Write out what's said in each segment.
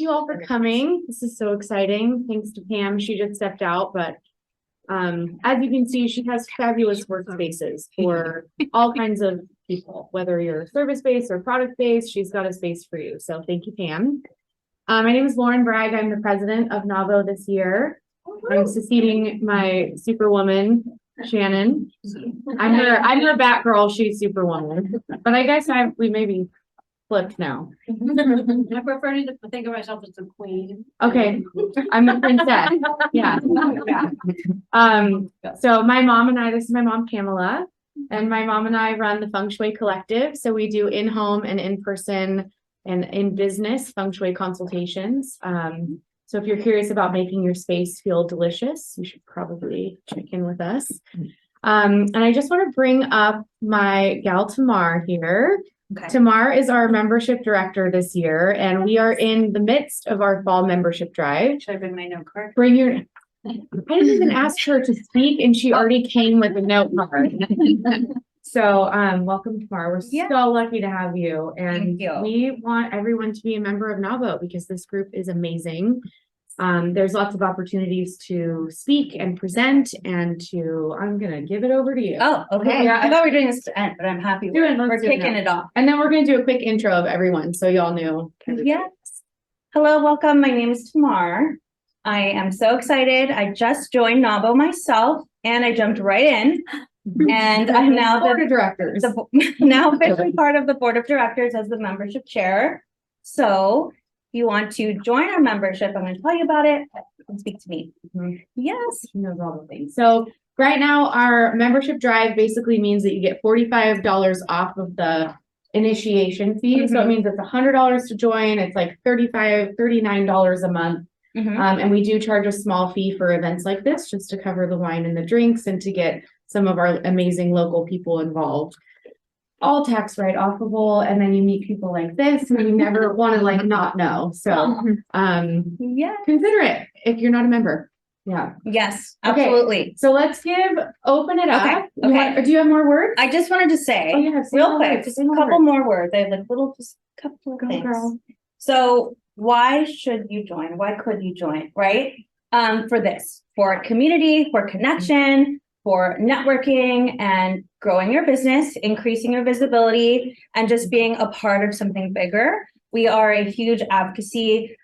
you all for coming. This is so exciting. Thanks to Pam. She just stepped out, but as you can see, she has fabulous workspaces for all kinds of people, whether you're service-based or product-based, she's got a space for you. So thank you, Pam. My name is Lauren Bragg. I'm the president of NAWBO this year. I'm succeeding my superwoman, Shannon. I'm her Batgirl, she's Superwoman. But I guess we maybe flipped now. I prefer to think of myself as the queen. Okay, I'm the princess. Yeah. So my mom and I, this is my mom, Pamela, and my mom and I run the Feng Shui Collective. So we do in-home and in-person and in-business Feng Shui consultations. So if you're curious about making your space feel delicious, you should probably check in with us. And I just want to bring up my gal Tamar here. Okay. Tamar is our membership director this year, and we are in the midst of our fall membership drive. Should I bring my note card? Bring your. I didn't even ask her to speak, and she already came with a note card. So, welcome, Tamar. We're so lucky to have you, and we want everyone to be a member of NAWBO because this group is amazing. There's lots of opportunities to speak and present and I'm going to give it over to you. Oh, okay. Yeah, I thought we were doing this to end, but I'm happy we're kicking it off. And then we're going to do a quick intro of everyone so y'all know. Yes. Hello, welcome. My name is Tamar. I am so excited. I just joined NAWBO myself and I jumped right in. And I'm now board of directors. Now officially part of the board of directors as the membership chair. So if you want to join our membership, I'm going to tell you about it. Speak to me. Yes. She knows all the things. So right now our membership drive basically means that you get $45 off of the initiation fee. So it means it's $100 to join. It's like $39 a month. And we do charge a small fee for events like this just to cover the wine and the drinks and to get some of our amazing local people involved. All tax write-offable, and then you meet people like this and you never want to like not know. So consider it if you're not a member. Yeah. Yes, absolutely. Okay. So let's open it up. Okay. Do you have more words? I just wanted to say real quick, just a couple more words. I have like just a couple of things. Girl. So why should you join? Why could you join? Right? For community, for connection, for networking and growing your business, increasing your visibility, and just being a part of something bigger. We are a huge advocacy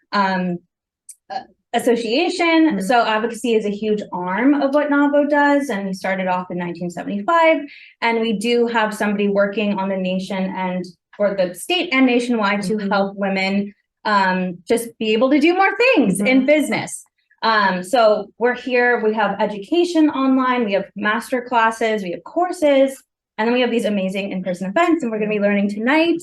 association. So advocacy is a huge arm of what NAWBO does. And we started off in 1975. And we do have somebody working on the nation and for the state and nationwide to help women just be able to do more things in business. So we're here, we have education online, we have master classes, we have courses, and then we have these amazing in-person events, and we're going to be learning tonight.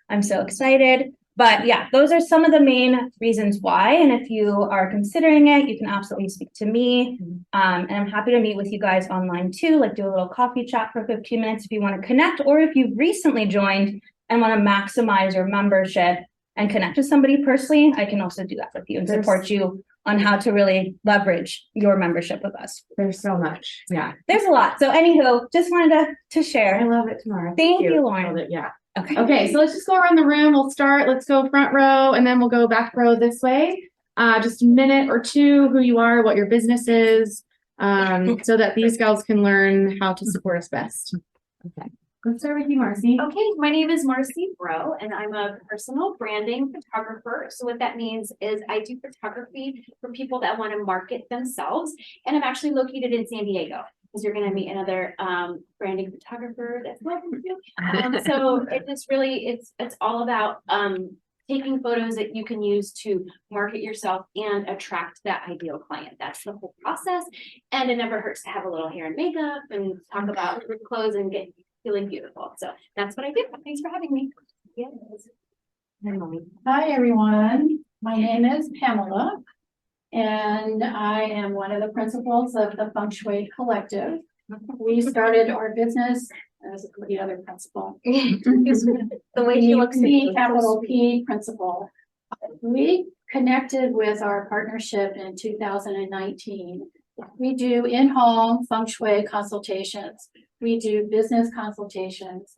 I'm so excited. But yeah, those are some of the main reasons why. And if you are considering it, you can absolutely speak to me. And I'm happy to meet with you guys online too, like do a little coffee chat for 15 minutes if you want to connect, or if you've recently joined and want to maximize your membership and connect with somebody personally, I can also do that with you and support you on how to really leverage your membership with us. There's so much. Yeah. There's a lot. So anywho, just wanted to share. I love it, Tamara. Thank you, Lauren. Yeah. Okay. So let's just go around the room. We'll start. Let's go front row and then we'll go back row this way. Just a minute or two, who you are, what your business is, so that these gals can learn how to support us best. Okay. Let's start with you, Marcy. Okay, my name is Marcy Bro, and I'm a personal branding photographer. So what that means is I do photography for people that want to market themselves. And I'm actually located in San Diego because you're going to meet another branding photographer that's welcome to you. So it just really, it's all about taking photos that you can use to market yourself and attract that ideal client. That's the whole process. And it never hurts to have a little hair and makeup and talk about clothes and get feeling beautiful. So that's what I do. Thanks for having me. Yes. Hi, everyone. My name is Pamela, and I am one of the principals of the Feng Shui Collective. We started our business as the other principal. The way she looks P, capital P principal. We connected with our partnership in 2019. We do in-home Feng Shui consultations. We do business consultations.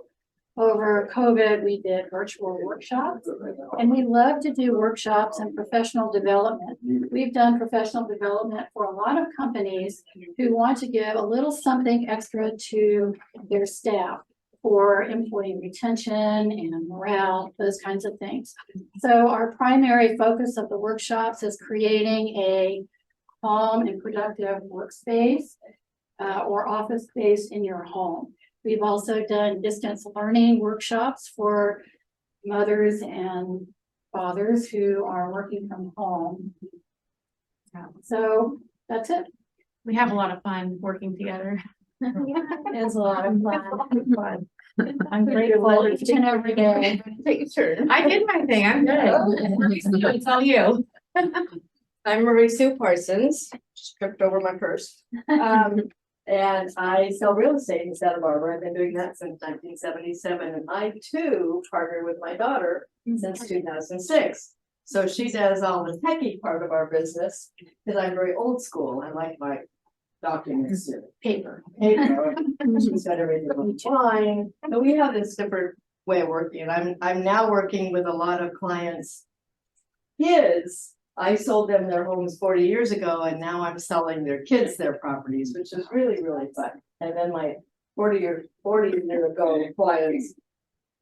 over COVID, we did virtual workshops, and we love to do workshops and professional development. We've done professional development for a lot of companies who want to give a little something extra to their staff for employee retention and morale, those kinds of things. So our primary focus of the workshops is creating a calm and productive workspace or office space in your home. We've also done distance learning workshops for mothers and fathers who are working from home. So that's it. We have a lot of fun working together. It's a lot of fun. I'm grateful each and every day. Take a turn. I did my thing. I'm good. It's all you. I'm Marie Sue Parsons, just tripped over my purse. And I sell real estate in Santa Barbara. I've been doing that since 1977. And I too partnered with my daughter since 2006. So she does all the techie part of our business because I'm very old school. I like my documents to paper. She's got everything online. But we have this different way of working. And I'm now working with a lot of clients. Kids, I sold them their homes 40 years ago, and now I'm selling their kids their properties, which is really, really fun. And then my 40 year ago clients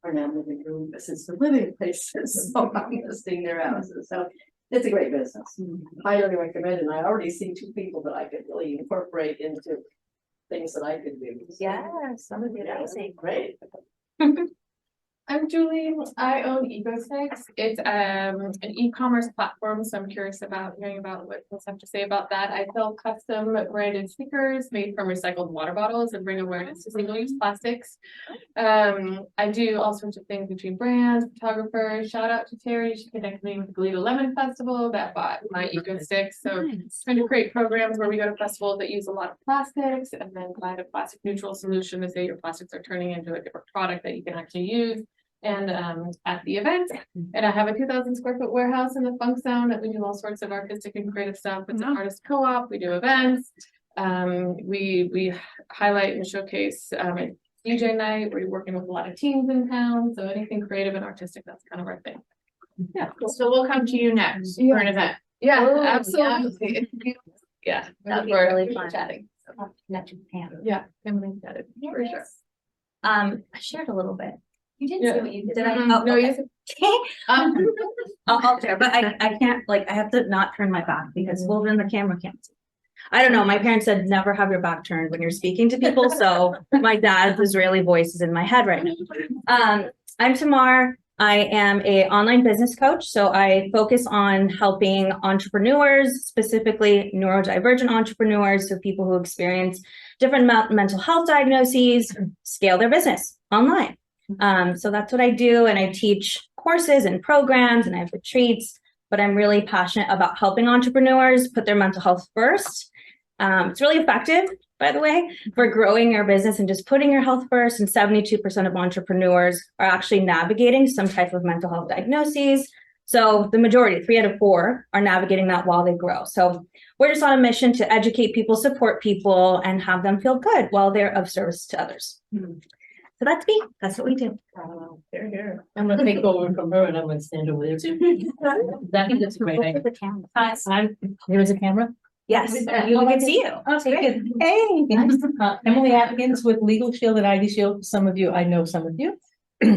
are now moving to assisted living places, so I'm listing their houses. So it's a great business. Highly recommend, and I already see 2 people that I could really incorporate into things that I could do. So, Yes, that would be amazing. great. I'm Julie. I own EcoSticks. It's an e-commerce platform, so I'm curious about hearing about what folks have to say about that. I sell custom branded stickers made from recycled water bottles and bring awareness to single-use plastics. I do all sorts of things between brands, photographers. Shout out to Terry. She connected me with the Goleta Lemon Festival that bought my EcoSticks. So trying to create programs where we go to festivals that use a lot of plastics and then provide a plastic neutral solution to say your plastics are turning into a different product that you can actually use. And at the event, and I have a 2,000 square foot warehouse in the Funk Zone that we do all sorts of artistic and creative stuff. It's an artist co-op. We do events. We highlight and showcase DJ night. We're working with a lot of teams in town, so anything creative and artistic, that's kind of our thing. Yeah, so we'll come to you next for an event. Yeah, Oh, absolutely. Yeah, That'd be we're really fun. chatting. Connect with Pam. Yeah, Emily chatted for sure. I shared a little bit. You didn't Yeah. say what you did. Did I? Mhm. Oh, No, okay. you I'll share, but I can't, like, I have to not turn my back because then the camera can't see. I don't know, my parents said never have your back turned when you're speaking to people, so my dad's Israeli voice is in my head right now. I'm Tamar. I am a online business coach, so I focus on helping entrepreneurs, specifically neurodivergent entrepreneurs, so people who experience different mental health diagnoses, scale their business online. So that's what I do, and I teach courses and programs, and I have retreats, but I'm really passionate about helping entrepreneurs put their mental health first. It's really effective, by the way, for growing your business and just putting your health first, and 72% of entrepreneurs are actually navigating some type of mental health diagnoses. So the majority, 3 out of 4, are navigating that while they grow. So we're just on a mission to educate people, support people, and have them feel good while they're of service to others. So that's me. That's what we do. Here. I'm gonna take over from her and I'm gonna stand over there too. That's a great idea. Hi. There is a camera? Yes, you can see you. Oh, take it. Hey. Emily Atkins with Legal Shield and ID Shield. Some of you, I know some of you.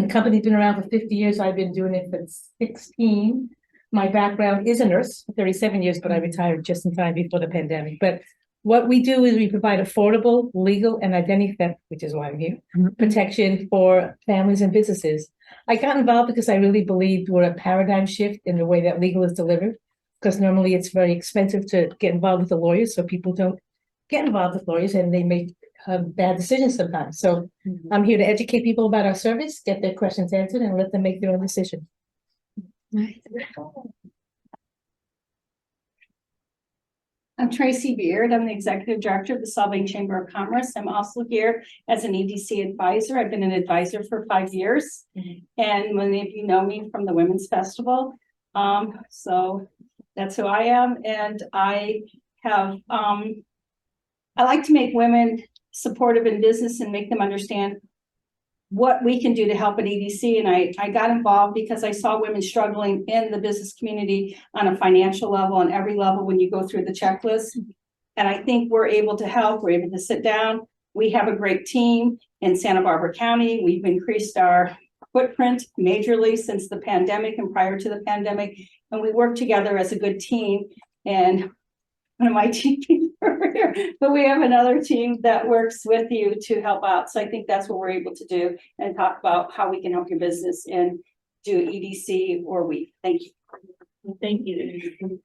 Company's been around for 50 years. I've been doing it for 16. My background is a nurse for 37 years, but I retired just in time before the pandemic. But what we do is we provide affordable, legal, and identity theft, which is why I'm here, protection for families and businesses. I got involved because I really believed we're a paradigm shift in the way that legal is delivered, because normally it's very expensive to get involved with the lawyers, so people don't get involved with lawyers and they make bad decisions sometimes. So I'm here to educate people about our service, get their questions answered, and let them make their own decision. I'm Tracy Beard. I'm the Executive Director of the Solving Chamber of Commerce. I'm also here as an EDC advisor. I've been an advisor for 5 years. And many of you know me from the Women's Festival. So that's who I am. And I have, I like to make women supportive in business and make them understand what we can do to help at EDC. And I got involved because I saw women struggling in the business community on a financial level, on every level when you go through the checklist. And I think we're able to help, we're able to sit down. We have a great team in Santa Barbara County. We've increased our footprint majorly since the pandemic and prior to the pandemic. And we work together as a good team. And one of my team over here, but we have another team that works with you to help out. So I think that's what we're able to do and talk about how we can help your business and do EDC or we. Thank you. Thank you.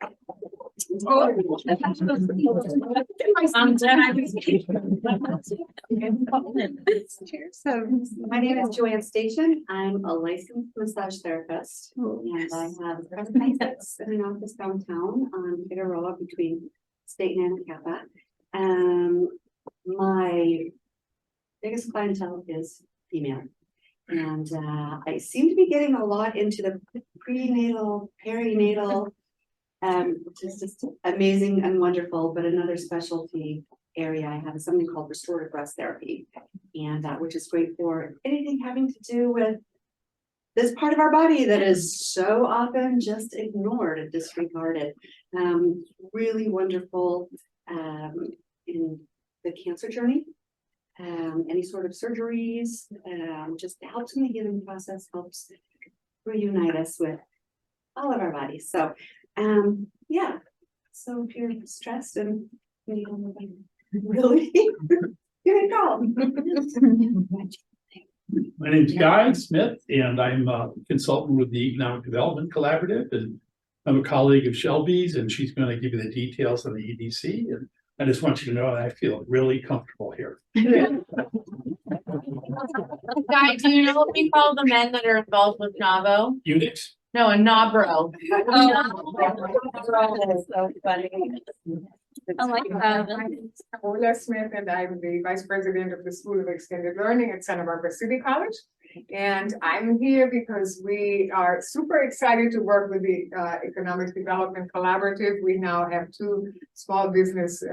So my name is Joanne Station. I'm a licensed massage therapist. And I have a present license in an office downtown on Figueroa between State and Anacapa. My biggest clientele is female. And I seem to be getting a lot into the prenatal, perinatal, which is just amazing and wonderful. But another specialty area I have is something called restorative breast therapy, and which is great for anything having to do with this part of our body that is so often just ignored and disregarded. Really wonderful in the cancer journey. Any sort of surgeries, just helps in the healing process, helps reunite us with all of our bodies. So, yeah. So if you're stressed and need really, give me a call. My name is Guy Smith, and I'm a consultant with the Economic Development Collaborative, and I'm a colleague of Shelby's, and she's going to give you the details on the EDC. And I just want you to know that I feel really comfortable here. Guy, do you know what we call the men that are involved with NAWBO? Unix. No, a NAWBO. So funny. I like that. Ola Smith, and I'm the Vice President of the School of Extended Learning at Santa Barbara City College. And I'm here because we are super excited to work with the Economic Development Collaborative. We now have 2 small business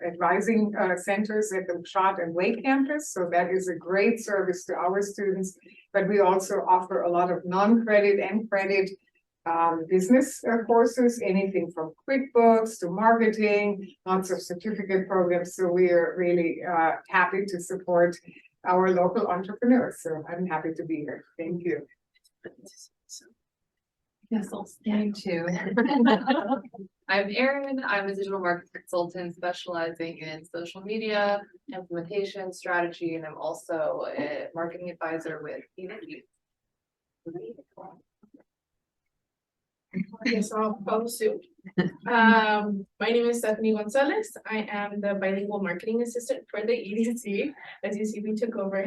advising centers at the Shot and Wake campus. So that is a great service to our students. But we also offer a lot of non-credit and credit business courses, anything from QuickBooks to marketing, lots of certificate programs. So we are really happy to support our local entrepreneurs. So I'm happy to be here. Thank you. Yes, I'll stand too. I'm Erin. I'm a digital marketing consultant specializing in social media, implementation, strategy, and I'm also a marketing advisor with EDC. Yes, I'll follow suit. My name is Stephanie Gonzalez. I am the bilingual marketing assistant for the EDC. As you see, we took over.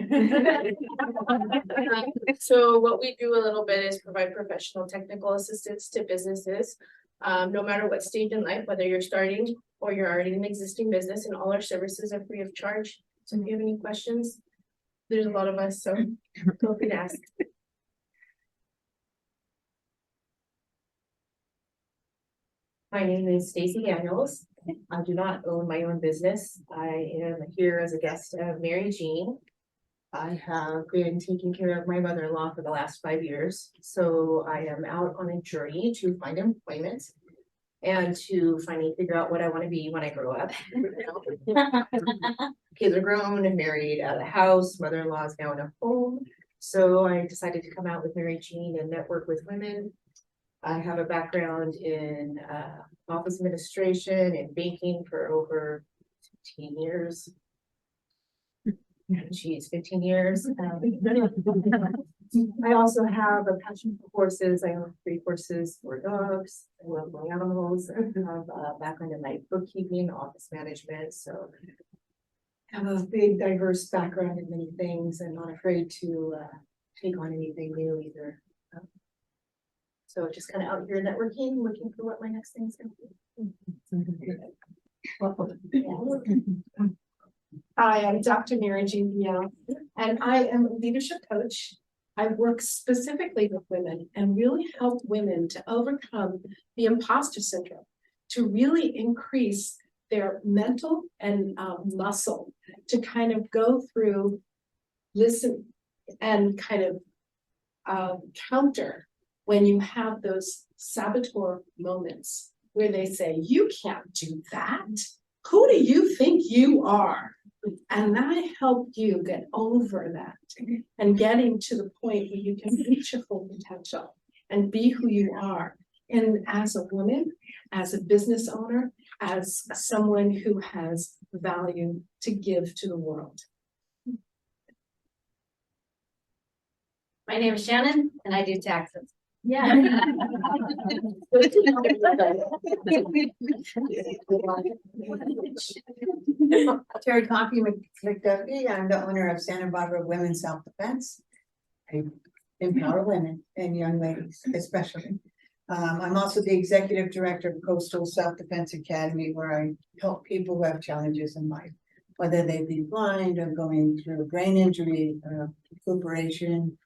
So what we do a little bit is provide professional technical assistance to businesses, no matter what stage in life, whether you're starting or you're already an existing business, and all our services are free of charge. So if you have any questions, there's a lot of us, so feel free to ask. My name is Stacey Daniels. I do not own my own business. I am here as a guest of Mary Jean. I have been taking care of my mother-in-law for the last 5 years. So I am out on a journey to find employment and to finally figure out what I want to be when I grow up. Kids are grown and married, out of the house. Mother-in-law is now in a home. So I decided to come out with Mary Jean and network with women. I have a background in office administration and banking for over 15 years. Geez, 15 years. I also have a passion for horses. I have 3 horses for dogs. I love my animals. I have a background in like bookkeeping, office management. So I have a big, diverse background in many things. I'm not afraid to take on anything new either. So just kind of out here networking, looking for what my next thing's gonna be. I am Dr. Mary Jean Biel, and I am a leadership coach. I work specifically with women and really help women to overcome the imposter syndrome, to really increase their mental and muscle, to kind of go through, listen, and kind of counter when you have those saboteur moments where they say, you can't do that. Who do you think you are? And I helped you get over that and getting to the point where you can reach your full potential and be who you are. And as a woman, as a business owner, as someone who has value to give to the world. My name is Shannon and I do taxes. Yeah. Terry Coffey McDuffie, I'm the owner of Santa Barbara Women's Self-Defense. I empower women and young ladies especially. I'm also the executive director of Coastal Self-Defense Academy, where I help people who have challenges in life, whether they be blind or going through a brain injury, recuperation,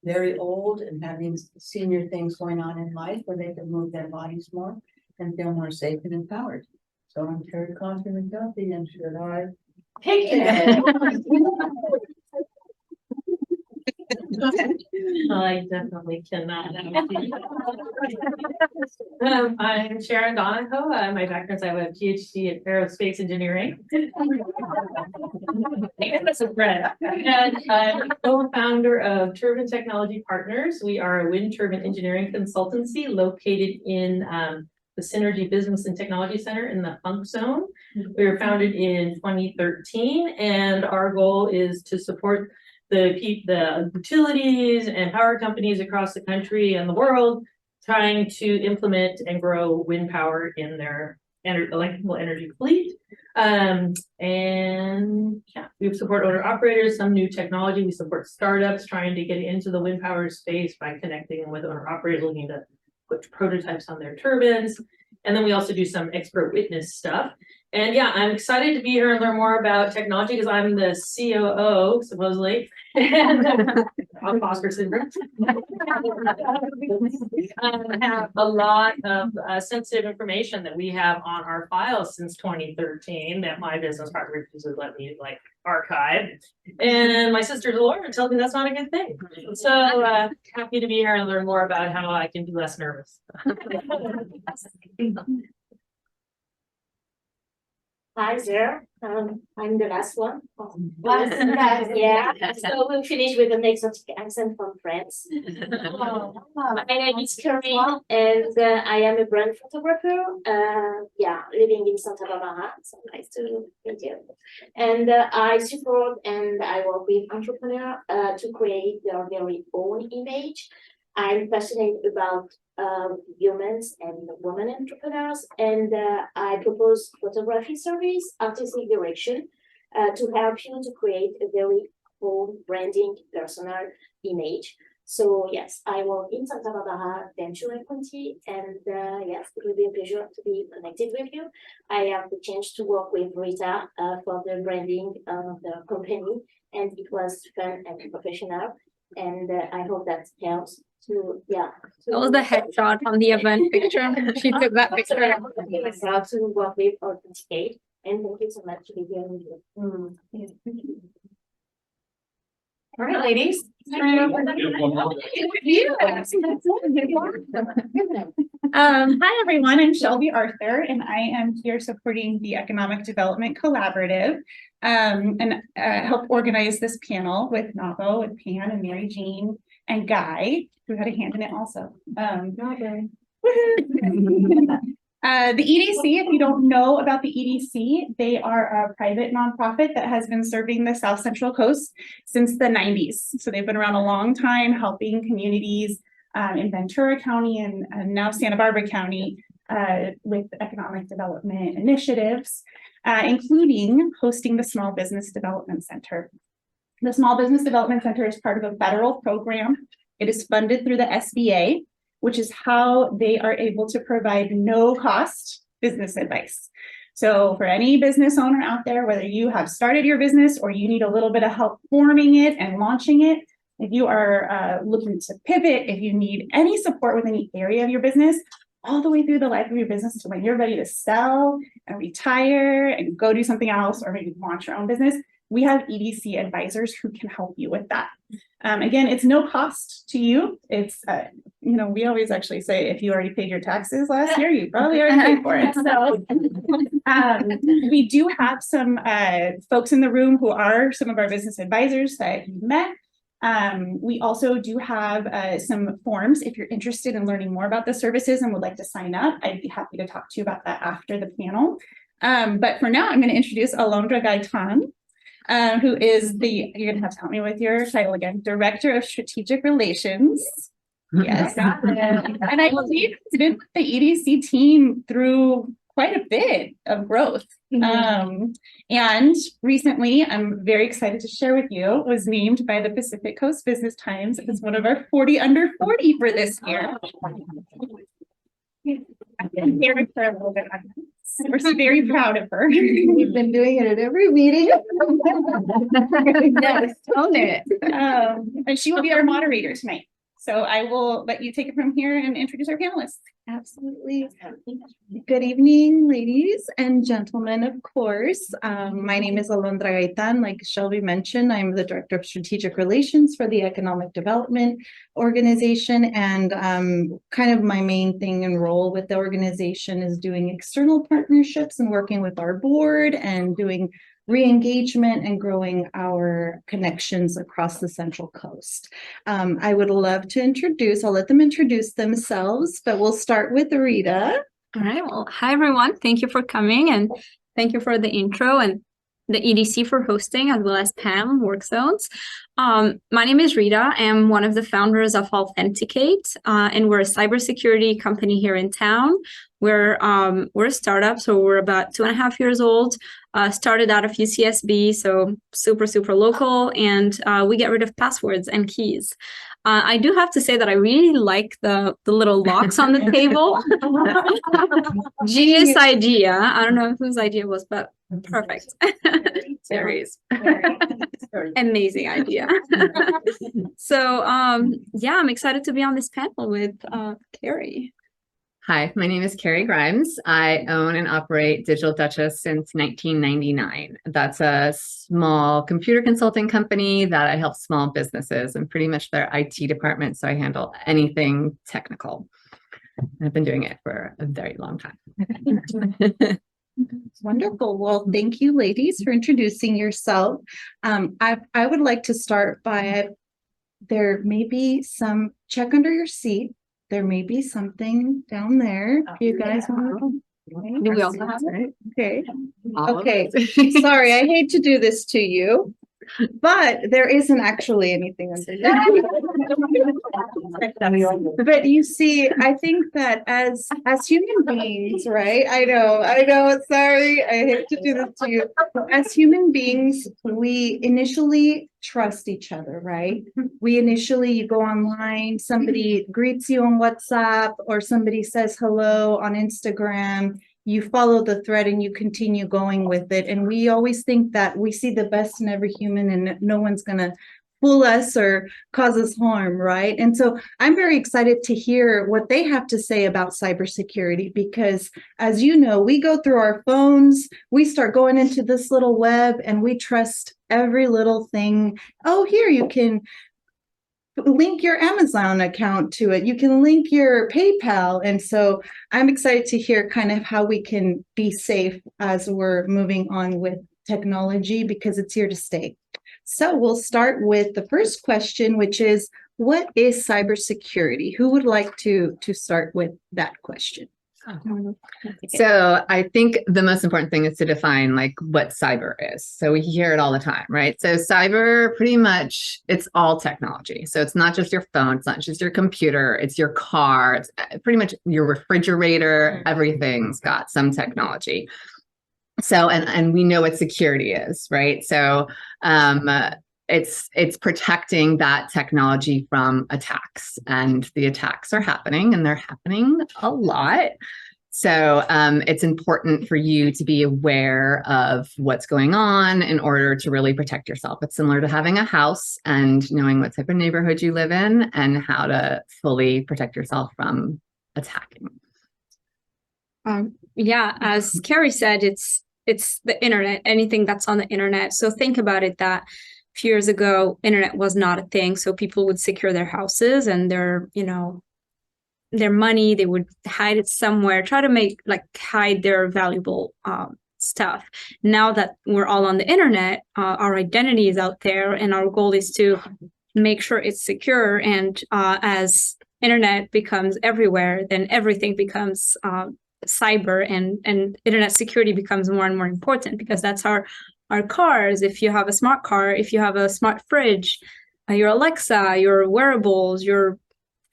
very old and having senior things going on in life where they can move their bodies more and feel more safe and empowered. So I'm Terry Coffey McDuffie, and should I pick it? I definitely cannot. I'm Sharon Donahoe. My background, I have a PhD in aerospace engineering. That's a friend. And I'm co-founder of Turbine Technology Partners. We are a wind turbine engineering consultancy located in the Synergy Business and Technology Center in the Funk Zone. We were founded in 2013, and our goal is to support the utilities and power companies across the country and the world trying to implement and grow wind power in their electrical energy fleet. And yeah, we support owner operators, some new technology. We support startups trying to get into the wind power space by connecting them with owner operators looking to put prototypes on their turbines. And then we also do some expert witness stuff. And yeah, I'm excited to be here and learn more about technology because I'm the COO, supposedly, and of Oscar syndrome. I have a lot of sensitive information that we have on our files since 2013 that my business partner refuses to let me like archive. And my sister's a lawyer and tells me that's not a good thing. So happy to be here and learn more about how I can be less nervous. Hi there, I'm the last one. Yeah, so we'll finish with an exotic accent from France. My name is Kerry, and I am a brand photographer. Yeah, living in Santa Barbara, so nice to meet you. And I support and I work with entrepreneurs to create their very own image. I'm passionate about humans and women entrepreneurs, and I propose photography service, artistic direction, to help you to create a very own branding personal image. So yes, I work in Santa Barbara, Ventura County, and yes, it will be a pleasure to be connected with you. I have the chance to work with Rita for the branding of the company, and it was fun and professional, and I hope that helps. Yeah. That was the headshot from the event picture. She took that picture. Myself to work with Authenticate, and thank you so much for being here with you. All right, ladies. Hi, everyone. I'm Shelby Arthur, and I am here supporting the Economic Development Collaborative and help organize this panel with NAWBO, with Pam and Mary Jean and Guy, who had a hand in it also. The EDC, if you don't know about the EDC, they are a private nonprofit that has been serving the South Central Coast since the 90s. So they've been around a long time helping communities in Ventura County and now Santa Barbara County with economic development initiatives, including hosting the Small Business Development Center. The Small Business Development Center is part of a federal program. It is funded through the SBA, which is how they are able to provide no-cost business advice. So for any business owner out there, whether you have started your business or you need a little bit of help forming it and launching it, if you are looking to pivot, if you need any support with any area of your business, all the way through the life of your business to when you're ready to sell and retire and go do something else or maybe launch your own business, we have EDC advisors who can help you with that. Again, it's no cost to you. It's, we always actually say, if you already paid your taxes last year, you probably already paid for it. So we do have some folks in the room who are some of our business advisors that you've met. We also do have some forms if you're interested in learning more about the services and would like to sign up. I'd be happy to talk to you about that after the panel. But for now, I'm going to introduce Alondra Gaitan, who is you're going to have to help me with your title again, Director of Strategic Relations. Yes. And I believe it's been with the EDC team through quite a bit of growth. And recently, I'm very excited to share with you, was named by the Pacific Coast Business Times as one of our 40 under 40 for this year. I've been here for a little bit on this. We're very proud of her. We've been doing it at every meeting. And she will be our moderator tonight. So I will let you take it from here and introduce our panelists. Absolutely. Good evening, ladies and gentlemen, of course. My name is Alondra Gaitan. Like Shelby mentioned, I'm the Director of Strategic Relations for the Economic Development Organization. And kind of my main thing and role with the organization is doing external partnerships and working with our board and doing re-engagement and growing our connections across the Central Coast. I would love to I'll let them introduce themselves, but we'll start with Rita. All right, well, hi everyone. Thank you for coming and thank you for the intro and the EDC for hosting, as well as Pam, Work Zones. My name is Rita. I am one of the founders of Allthenticate, and we're a cybersecurity company here in town. We're a startup, so we're about 2.5 years old. Started out of UCSB, so super local, and we get rid of passwords and keys. I do have to say that I really like the little locks on the table. Genius idea. I don't know whose idea was, but perfect. Terry's. Amazing idea. So yeah, I'm excited to be on this panel with Kerry. Hi, my name is Kerry Grimes. I own and operate Digital Duchess since 1999. That's a small computer consulting company that I help small businesses and pretty much their IT department. So I handle anything technical. I've been doing it for a very long time. Wonderful. Well, thank you, ladies, for introducing yourself. I would like to start by there may be some check under your seat. There may be something down there. If you guys want to. Do we also have it? Okay. Okay. Sorry, I hate to do this to you, but there isn't actually anything under there. But you see, I think that as human beings, right? I know, sorry, I hate to do this to you. As human beings, we initially trust each other, right? You go online, somebody greets you on WhatsApp, or somebody says hello on Instagram. You follow the thread and you continue going with it. And we always think that we see the best in every human and no one's going to fool us or cause us harm, right? And so I'm very excited to hear what they have to say about cybersecurity, because as you know, we go through our phones, we start going into this little web and we trust every little thing. Oh, here you can link your Amazon account to it. You can link your PayPal. And so I'm excited to hear kind of how we can be safe as we're moving on with technology, because it's here to stay. So we'll start with the first question, which is, what is cybersecurity? Who would like to start with that question? So I think the most important thing is to define like what cyber is. So we hear it all the time, right? So cyber, pretty much, it's all technology. So it's not just your phone, it's not just your computer, it's your car, it's pretty much your refrigerator, everything's got some technology. So, and we know what security is, right? So it's protecting that technology from attacks, and the attacks are happening, and they're happening a lot. So it's important for you to be aware of what's going on in order to really protect yourself. It's similar to having a house and knowing what type of neighborhood you live in and how to fully protect yourself from attacking. Yeah, as Kerry said, it's it's the internet, anything that's on the internet. So think about it that a few years ago, internet was not a thing. So people would secure their houses and their, you know, their money, they would hide it somewhere, try to hide their valuable stuff. Now that we're all on the internet, our identity is out there, and our goal is to make sure it's secure. And as internet becomes everywhere, then everything becomes cyber, and internet security becomes more and more important, because that's our cars. If you have a smart car, if you have a smart fridge, your Alexa, your wearables, your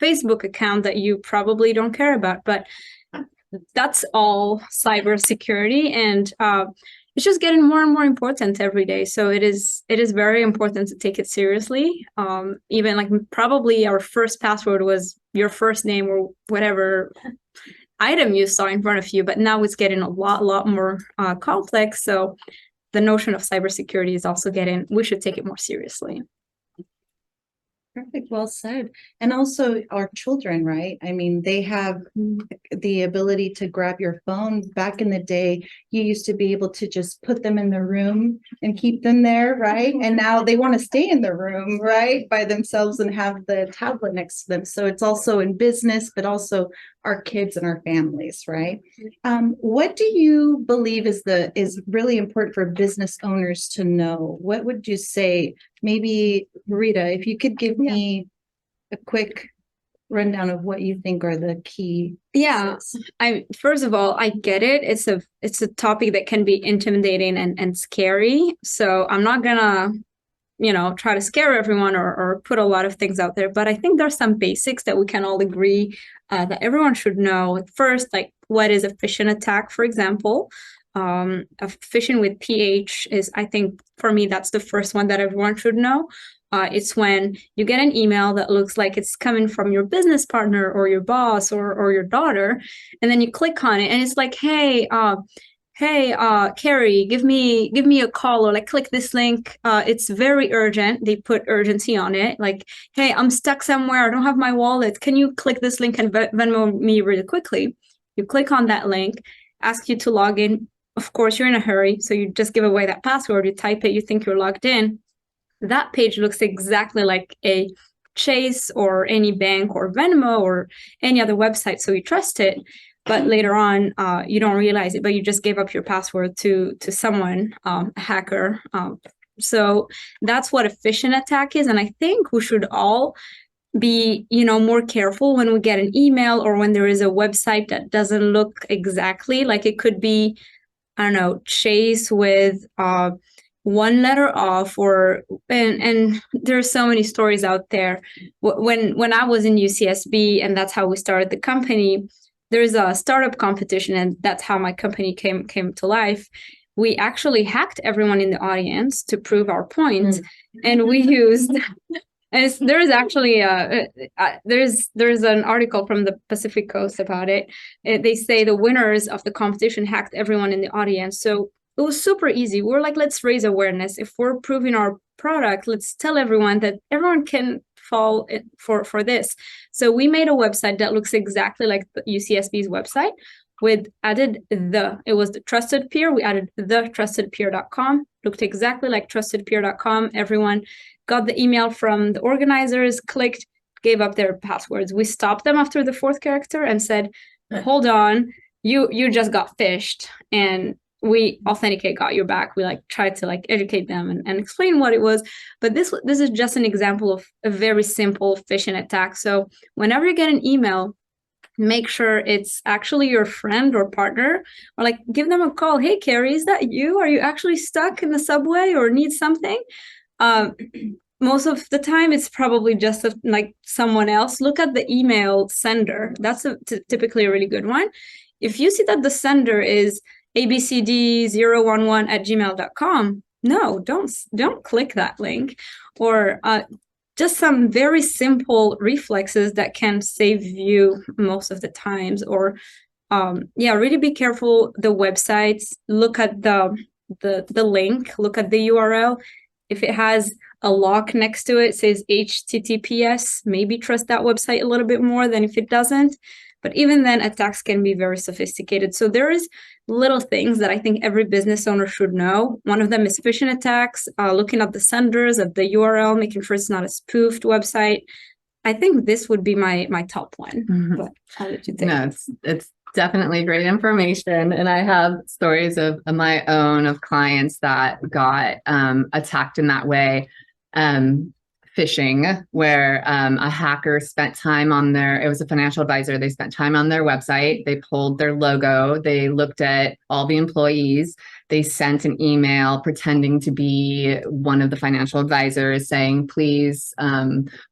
Facebook account that you probably don't care about, but that's all cybersecurity, and it's just getting more and more important every day. So it is very important to take it seriously. Even like probably our first password was your first name or whatever item you saw in front of you, but now it's getting a lot more complex. So the notion of cybersecurity is also we should take it more seriously. Perfect, well said. And also our children, right? I mean, they have the ability to grab your phone. Back in the day, you used to be able to just put them in the room and keep them there, right? And now they want to stay in the room, right, by themselves and have the tablet next to them. So it's also in business, but also our kids and our families, right? What do you believe is really important for business owners to know? What would you say? Maybe Rita, if you could give me a quick rundown of what you think are the key. Yeah, first of all, I get it. It's a topic that can be intimidating and scary. So I'm not gonna, try to scare everyone or put a lot of things out there. But I think there's some basics that we can all agree that everyone should know. First, like, what is a phishing attack, for example? A phishing with PH is, I think, for me, that's the first one that everyone should know. It's when you get an email that looks like it's coming from your business partner or your boss or your daughter, and then you click on it and it's like, hey, Carrie, give me a call, or like, click this link. It's very urgent. They put urgency on it. Like, hey, I'm stuck somewhere. I don't have my wallet. Can you click this link and Venmo me really quickly? You click on that link, ask you to log in. Of course, you're in a hurry, so you just give away that password. You type it. You think you're logged in. That page looks exactly like a Chase or any bank or Venmo or any other website, so you trust it. But later on, you don't realize it, but you just gave up your password to someone, a hacker. So that's what a phishing attack is. And I think we should all be, more careful when we get an email or when there is a website that doesn't look exactly like it could be, I don't know, Chase with one letter off, and there's so many stories out there. When I was in UCSB, and that's how we started the company, there's a startup competition, and that's how my company came to life. We actually hacked everyone in the audience to prove our point, and we used. And there is actually there's an article from the Pacific Coast about it. They say the winners of the competition hacked everyone in the audience. So it was super easy. We're like, let's raise awareness. If we're proving our product, let's tell everyone that everyone can fall for this. So we made a website that looks exactly like the UCSB's website. It was the Trusted Peer. We added thetrustedpeer.com. Looked exactly like trustedpeer.com. Everyone got the email from the organizers, clicked, gave up their passwords. We stopped them after the fourth character and said, hold on, you just got phished, and we Authenticate got your back. We tried to educate them and explain what it was. But this is just an example of a very simple phishing attack. So whenever you get an email, make sure it's actually your friend or partner, or give them a call. Hey, Carrie, is that you? Are you actually stuck in the subway or need something? Most of the time, it's probably just someone else. Look at the email sender. That's typically a really good one. If you see that the sender is abcd011@gmail.com, no, don't click that link. Or just some very simple reflexes that can save you most of the times. Or really be careful. The websites, look at the link, look at the URL. If it has a lock next to it, says HTTPS, maybe trust that website a little bit more than if it doesn't. But even then, attacks can be very sophisticated. So there is little things that I think every business owner should know. One of them is phishing attacks, looking at the senders of the URL, making sure it's not a spoofed website. I think this would be my top one. But how did you think? No, it's definitely great information. And I have stories of my own of clients that got attacked in that way. Phishing, where a hacker spent time on it was a financial advisor. They spent time on their website. They pulled their logo. They looked at all the employees. They sent an email pretending to be one of the financial advisors saying, please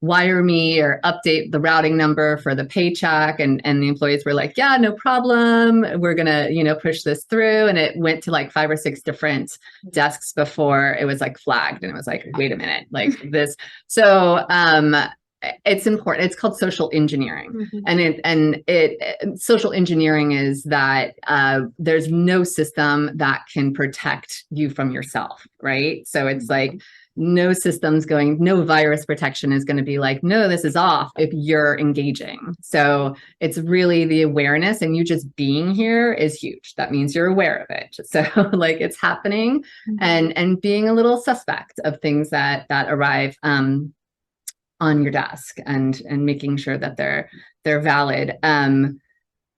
wire me or update the routing number for the paycheck. And the employees were like, yeah, no problem. We're going to, push this through. And it went to like 5 or 6 different desks before it was like flagged. And it was like, wait a minute, like this. So it's important. It's called social engineering. And social engineering is that there's no system that can protect you from yourself, right? So it's like no virus protection is going to be like, no, this is off if you're engaging. So it's really the awareness, and you just being here is huge. That means you're aware of it. So like it's happening and being a little suspect of things that arrive on your desk and making sure that they're valid.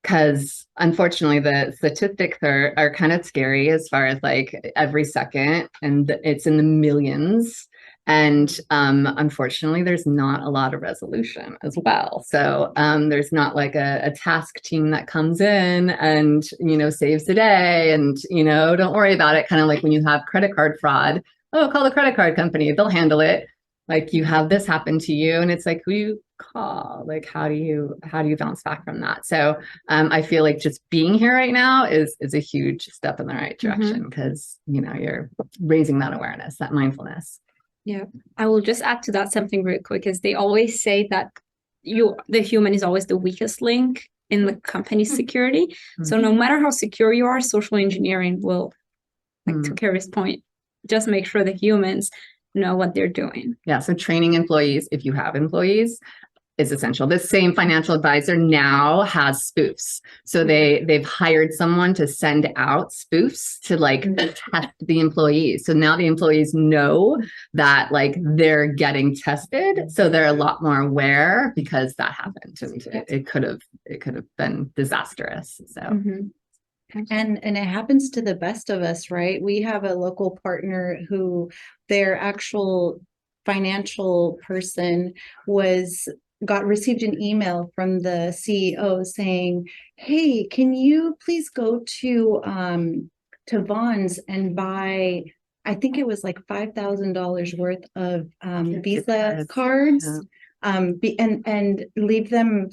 Because unfortunately the statistics are kind of scary as far as like every second, and it's in the millions. And unfortunately, there's not a lot of resolution as well. So there's not like a task team that comes in and, saves the day and, don't worry about it. Kind of like when you have credit card fraud. Oh, call the credit card company. They'll handle it. Like you have this happen to you, and it's like, who you call? Like, how do you bounce back from that? So I feel like just being here right now is a huge step in the right direction, because you're raising that awareness, that mindfulness. Yeah, I will just add to that something real quick, is they always say that the human is always the weakest link in the company's security. So no matter how secure you are, social engineering will, like to Kerry's point, just make sure the humans know what they're doing. Yeah. So training employees, if you have employees, is essential. This same financial advisor now has spoofs. So they've hired someone to send out spoofs to like test the employees. So now the employees know that like they're getting tested. So they're a lot more aware, because that happened. And it could have been disastrous. So And it happens to the best of us, right? We have a local partner who their actual financial person received an email from the CEO saying, hey, can you please go to Vaughn's and buy, I think it was like $5,000 worth of Visa cards, and leave them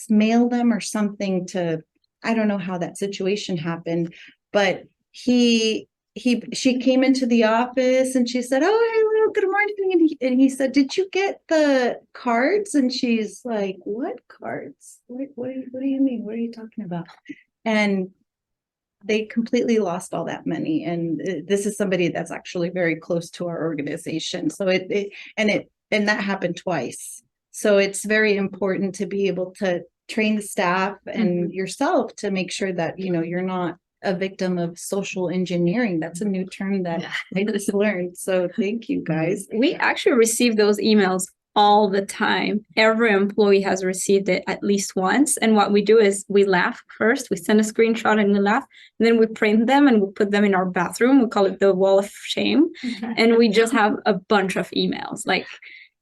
mail them or something to, I don't know how that situation happened, but she came into the office and she said, oh, hello, good morning. And he said, did you get the cards? And she's like, what cards? What do you mean? What are you talking about? And they completely lost all that money. And this is somebody that's actually very close to our organization. So and that happened twice. So it's very important to be able to train the staff and yourself to make sure that, you're not a victim of social engineering. That's a new term that I just learned. So thank you guys. We actually receive those emails all the time. Every employee has received it at least once. And what we do is we laugh first. We send a screenshot and we laugh. And then we print them and we put them in our bathroom. We call it the wall of shame. And we just have a bunch of emails. Like,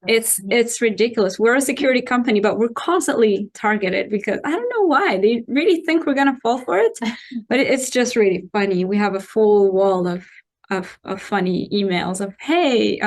it's ridiculous. We're a security company, but we're constantly targeted because I don't know why. They really think we're gonna fall for it, but it's just really funny. We have a full wall of funny emails of, hey,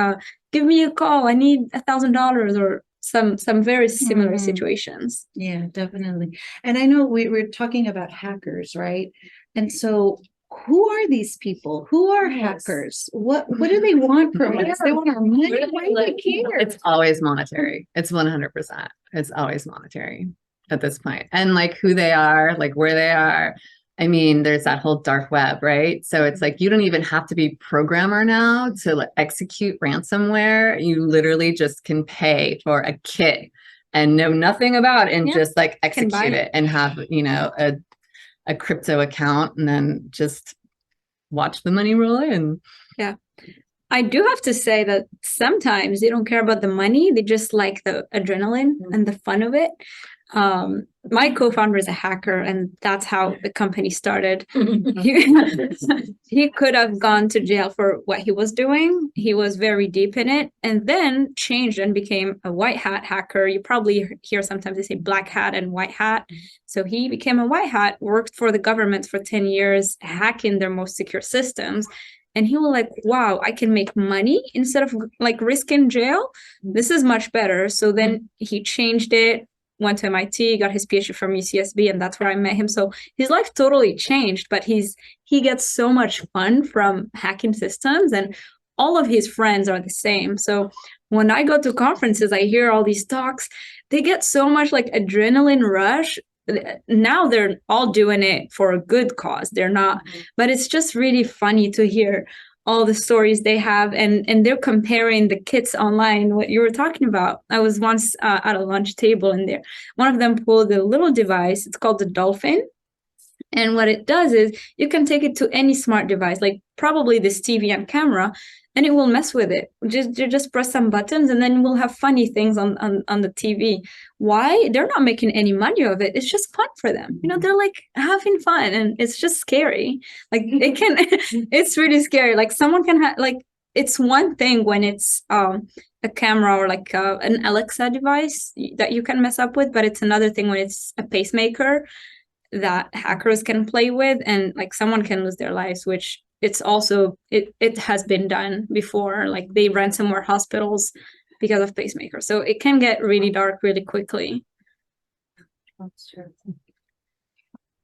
give me a call. I need $1,000 or some very similar situations. Yeah, definitely. And I know we're talking about hackers, right? And so who are these people? Who are hackers? What do they want from us? They want our money. Why do they care? It's always monetary. It's 100%. It's always monetary at this point. And like who they are, like where they are. I mean, there's that whole dark web, right? So it's like, you don't even have to be programmer now to execute ransomware. You literally just can pay for a kit and know nothing about it and Yeah, just like can buy execute it and have, a crypto account and then just watch the money roll in. Yeah. I do have to say that sometimes they don't care about the money. They just like the adrenaline and the fun of it. My co-founder is a hacker, and that's how the company started. He could have gone to jail for what he was doing. He was very deep in it, and then changed and became a white hat hacker. You probably hear sometimes they say black hat and white hat. So he became a white hat, worked for the government for 10 years, hacking their most secure systems. And he was like, wow, I can make money instead of like risking jail. This is much better. So then he changed it, went to MIT, got his PhD from UCSB, and that's where I met him. So his life totally changed, but he gets so much fun from hacking systems, and all of his friends are the same. So when I go to conferences, I hear all these talks, they get so much like adrenaline rush. Now they're all doing it for a good cause. They're not, but it's just really funny to hear all the stories they have, and they're comparing the kits online, what you were talking about. I was once at a lunch table, and there one of them pulled a little device. It's called the Dolphin. And what it does is you can take it to any smart device, like probably this TV and camera, and it will mess with it. Just press some buttons, and then we'll have funny things on the TV. Why? They're not making any money of it. It's just fun for them. They're like having fun, and it's just scary. Like it's really scary. Like someone can have, like, it's one thing when it's a camera or like an Alexa device that you can mess up with, but it's another thing when it's a pacemaker that hackers can play with, and like someone can lose their lives, which it's also, it has been done before. Like they ransomware hospitals because of pacemakers. So it can get really dark really quickly. That's true.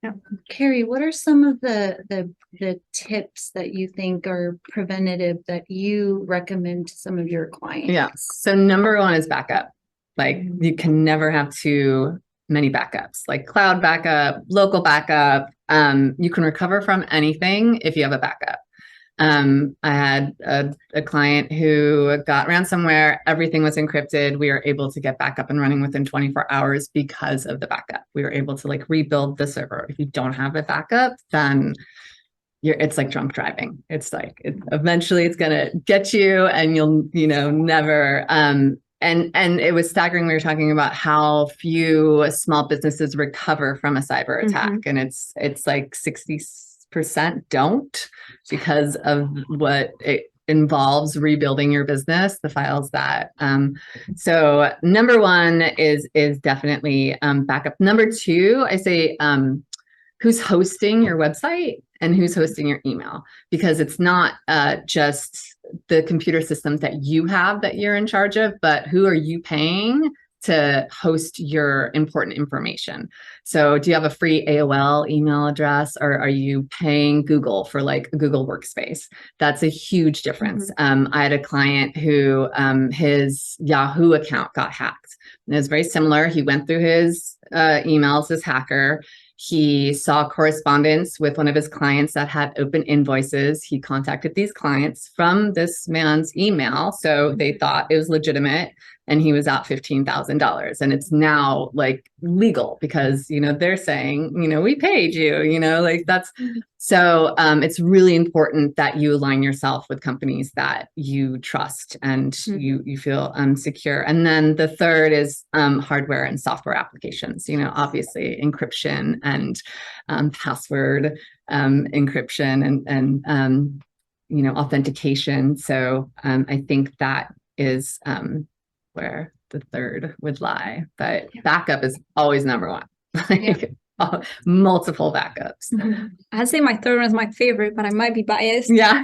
Yeah. Carrie, what are some of the tips that you think are preventative that you recommend to some of your clients? Yeah. So number one is backup. Like you can never have too many backups, like cloud backup, local backup. You can recover from anything if you have a backup. I had a client who got ransomware. Everything was encrypted. We were able to get back up and running within 24 hours because of the backup. We were able to like rebuild the server. If you don't have a backup, then it's like drunk driving. It's like, eventually it's going to get you, and you'll, never, and it was staggering. We were talking about how few small businesses recover from a cyber attack. And it's like 60% don't, because of what it involves rebuilding your business, the files that, so number one is definitely backup. Number two, I say, who's hosting your website and who's hosting your email, because it's not just the computer systems that you have that you're in charge of, but who are you paying to host your important information? So do you have a free AOL email address, or are you paying Google for like a Google Workspace? That's a huge difference. I had a client who his Yahoo account got hacked, and it was very similar. He went through his emails as hacker. He saw correspondence with one of his clients that had open invoices. He contacted these clients from this man's email, so they thought it was legitimate, and he was out $15,000. And it's now like legal because, they're saying, we paid you, like that's, so it's really important that you align yourself with companies that you trust and you feel secure. And then the third is hardware and software applications, obviously encryption and password encryption and authentication. So I think that is where the third would lie, but backup is always number one. Like, multiple backups. I'd say my third one is my favorite, but I might be biased. Yeah.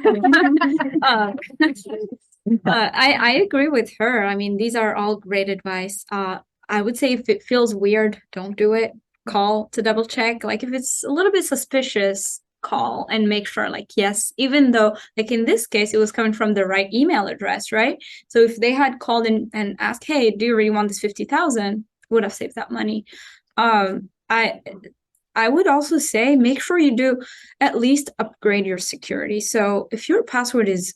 I agree with her. I mean, these are all great advice. I would say if it feels weird, don't do it. Call to double check. Like if it's a little bit suspicious, call and make sure, like, yes, even though like in this case, it was coming from the right email address, right? So if they had called in and asked, hey, do you really want this 50,000? Would have saved that money. I would also say, make sure you do at least upgrade your security. So if your password is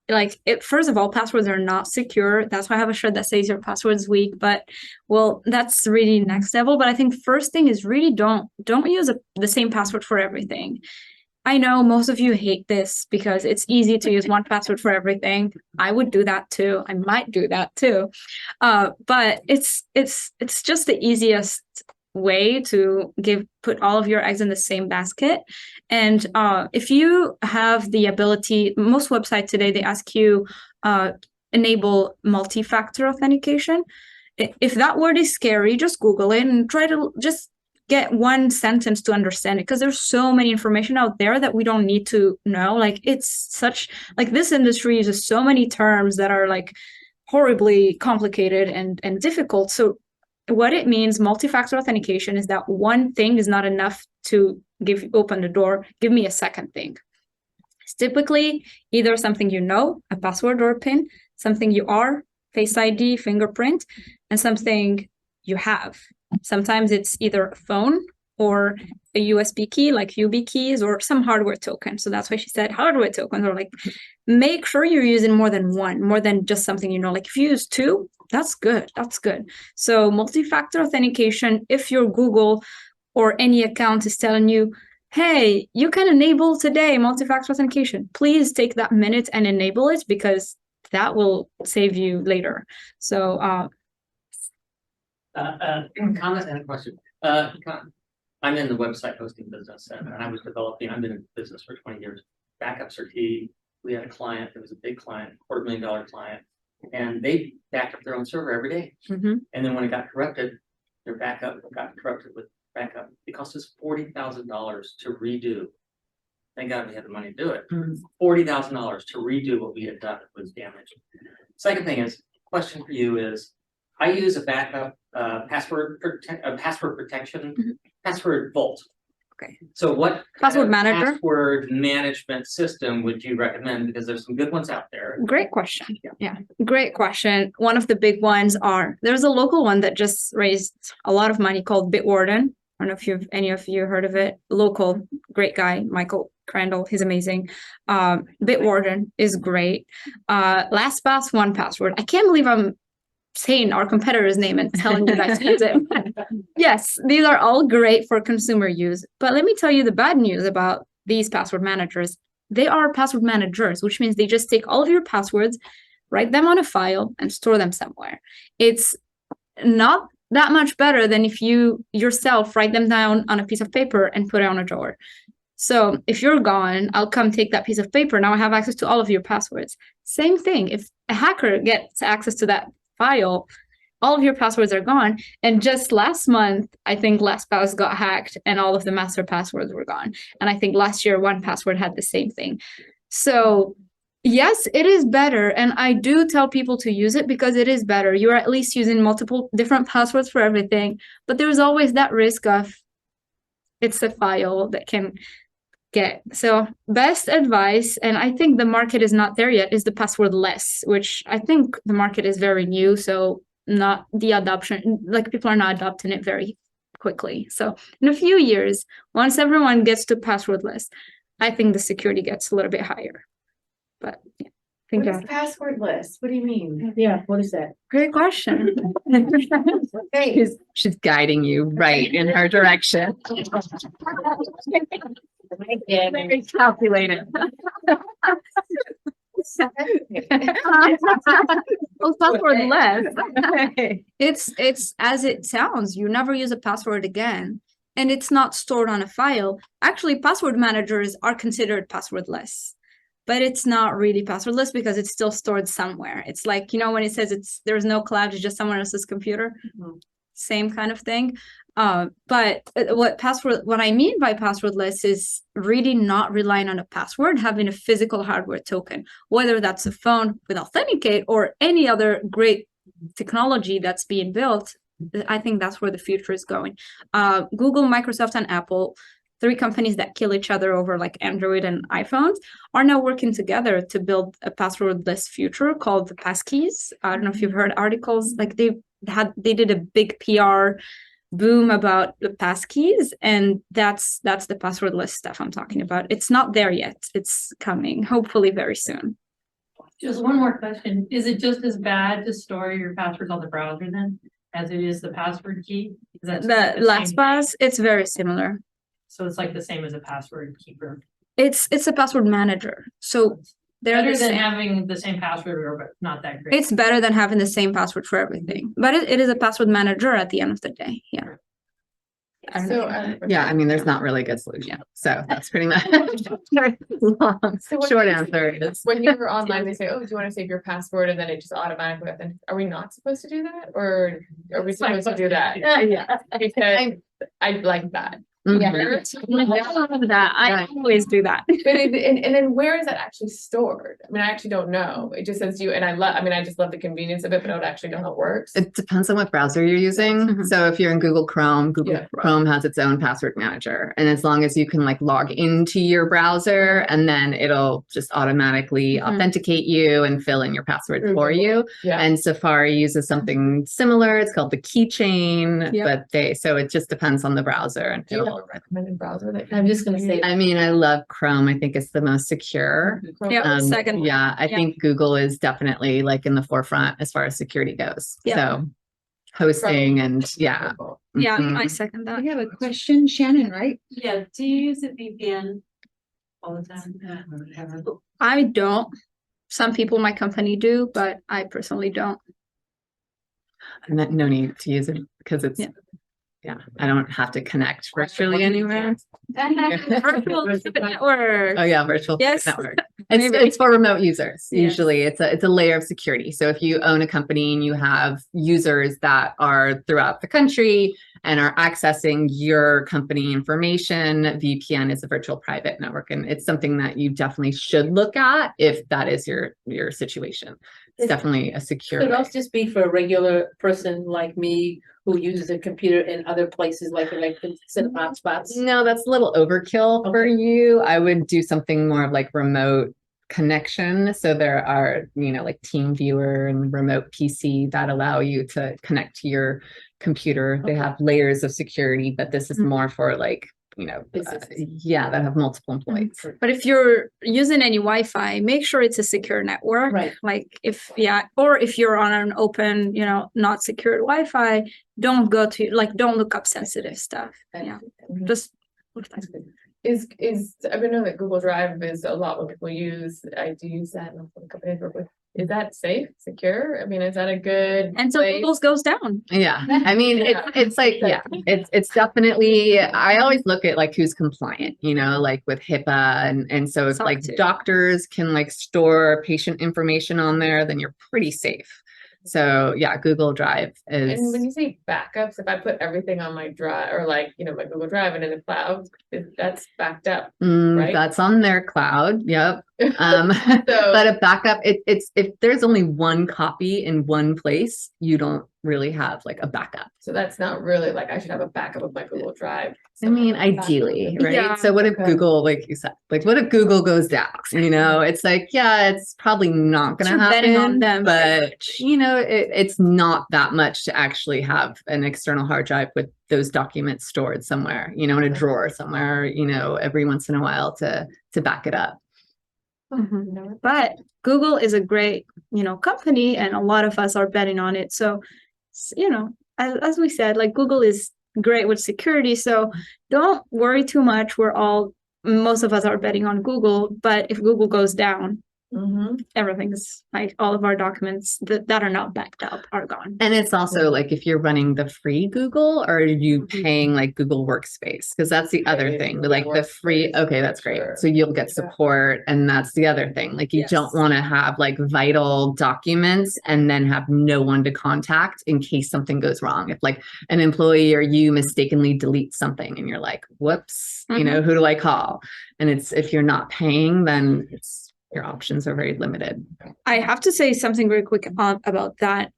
like it, first of all, passwords are not secure. That's why I have a shirt that says your password's weak, but well, that's really next level. But I think first thing is really don't use the same password for everything. I know most of you hate this because it's easy to use one password for everything. I would do that too. I might do that too. But it's just the easiest way to put all of your eggs in the same basket. And if you have the ability, most websites today, they ask you enable multi-factor authentication. If that word is scary, just Google it and try to just get one sentence to understand it, because there's so many information out there that we don't need to know. Like it's such, like this industry uses so many terms that are like horribly complicated and difficult. So what it means, multi-factor authentication, is that one thing is not enough to open the door. Give me a second thing. It's typically either something you know, a password or a PIN, something you are, Face ID, fingerprint, and something you have. Sometimes it's either a phone or a USB key, like YubiKeys, or some hardware token. So that's why she said hardware tokens, or like make sure you're using more than one, more than just something you know. Like if you use two, that's good. That's good. So multi-factor authentication, if your Google or any account is telling you, hey, you can enable today multi-factor authentication, please take that minute and enable it, because that will save you later. So comment and a question. I'm in the website hosting business, and I've been in business for 20 years. Backups are key. We had a client that was a big client, $250,000 client, and they backed up their own server every day. And then when it got corrupted, their backup got corrupted with backup. It cost us $40,000 to redo. Thank God we had the money to do it. $40,000 to redo what we had done that was damaged. Second thing is, question for you is, I use a backup password protection, password vault. Okay. So what password manager, password management system would you recommend? Because there's some good ones out there. Great question. Yeah, great question. One of the big ones there's a local one that just raised a lot of money called Bitwarden. I don't know if any of you heard of it. Local, great guy, Michael Crandall, he's amazing. Bitwarden is great. LastPass, 1Password. I can't believe I'm saying our competitor's name and telling you guys to use it. Yes, these are all great for consumer use. But let me tell you the bad news about these password managers. They are password managers, which means they just take all of your passwords, write them on a file, and store them somewhere. It's not that much better than if you yourself write them down on a piece of paper and put it on a drawer. So if you're gone, I'll come take that piece of paper. Now I have access to all of your passwords. Same thing. If a hacker gets access to that file, all of your passwords are gone. And just last month, I think LastPass got hacked and all of the master passwords were gone. And I think last year, 1Password had the same thing. So yes, it is better. And I do tell people to use it because it is better. You're at least using multiple different passwords for everything. But there's always that risk of it's a file that can get. So best advice, and I think the market is not there yet, is the passwordless, which I think the market is very new. So not the adoption, like people are not adopting it very quickly. So in a few years, once everyone gets to passwordless, I think the security gets a little bit higher. But yeah, I think what is passwordless? What do you mean? Yeah, what is that? Great question. She's guiding you right in her direction. Very calculated. Well, passwordless. It's as it sounds. You never use a password again, and it's not stored on a file. Actually, password managers are considered passwordless, but it's not really passwordless because it's still stored somewhere. It's like, you know, when it says there's no cloud, it's just someone else's computer. Same kind of thing. But what I mean by passwordless is really not relying on a password, having a physical hardware token, whether that's a phone with Authenticate or any other great technology that's being built. I think that's where the future is going. Google, Microsoft, and Apple, 3 companies that kill each other over like Android and iPhones, are now working together to build a passwordless future called the passkeys. I don't know if you've heard articles, like they did a big PR boom about the passkeys, and that's the passwordless stuff I'm talking about. It's not there yet. It's coming, hopefully very soon. Just one more question. Is it just as bad to store your passwords on the browser then as it is the password key? Is that The LastPass, it's very similar. So it's like the same as a password keeper. It's a password manager. So they're Better the than same. having the same password, but not that great. It's better than having the same password for everything, but it is a password manager at the end of the day. Yeah. Yeah, I mean, there's not really a good solution. So that's pretty much long. Short answer is When you're online, they say, oh, do you want to save your password? And then it just automatically, then are we not supposed to do that? Or are we supposed to do that? Yeah. Because I like that. Yeah. I love that. I always do that. But and then where is that actually stored? I mean, I actually don't know. It just says you, and I just love the convenience of it, but I don't actually know how it works. It depends on what browser you're using. So if you're in Google Chrome, Chrome has its own password manager. And as long as you can like log into your browser, and then it'll just automatically authenticate you and fill in your password for you. Yeah. And Safari uses something similar. It's called the keychain, but so it just depends on the browser. And it'll recommended browser that I'm just gonna say, I mean, I love Chrome. I think it's the most secure. Second. Yeah, I think Google is definitely like in the forefront as far as security goes. So hosting and Yeah, I second that. We have a question, Shannon, right? yeah, do you use a VPN all the time? I don't. Some people in my company do, but I personally don't. And no need to use it because it's I don't have to connect virtually anywhere. Virtual network. Oh yeah, virtual Yes. network. It's for remote users. Usually it's a layer of security. So if you own a company and you have users that are throughout the country and are accessing your company information, VPN is a virtual private network. And it's something that you definitely should look at if that is your situation. It's definitely a secure. Could also just be for a regular person like me who uses a computer in other places like some hotspots. No, that's a little overkill for you. I would do something more of like remote connection. So there are, like TeamViewer and remote PC that allow you to connect to your computer. They have layers of security, but this is more for like, that have multiple employees. But if you're using any Wi-Fi, make sure it's a secure network. Right. Like or if you're on an open, not secured Wi-Fi, don't look up sensitive stuff. Yeah. Just is I know that Google Drive is a lot what people use. I do use that in the companies I work with. Is that safe, secure? I mean, is that a good until Google's goes down? Yeah. I mean, it's like, it's definitely, I always look at like who's compliant, like with HIPAA. And so if like doctors can like store patient information on there, then you're pretty safe. So yeah, Google Drive is. And when you say backups, if I put everything on my drive or my Google Drive and in the cloud, that's backed up, right? That's on their cloud. Yep. But a backup, it's if there's only one copy in one place, you don't really have like a backup. So that's not really like I should have a backup of my Google Drive. I mean, ideally, right? Yeah. So what if Google, like you said, what if Google goes down? It's like, it's probably not going to happen. Betting on them. But it's not that much to actually have an external hard drive with those documents stored somewhere, in a drawer somewhere, every once in a while to back it up. But Google is a great, company, and a lot of us are betting on it. So, as we said, like Google is great with security. So don't worry too much. Most of us are betting on Google, but if Google goes down, everything's like all of our documents that are not backed up are gone. And it's also like if you're running the free Google, or are you paying like Google Workspace? Because that's the other thing. Like the free, okay, that's great. So you'll get support, and that's the other thing. Like you don't want to have like vital documents and then have no one to contact in case something goes wrong. If like an employee or you mistakenly delete something and you're like, whoops, who do I call? And if you're not paying, then your options are very limited. I have to say something very quick about that.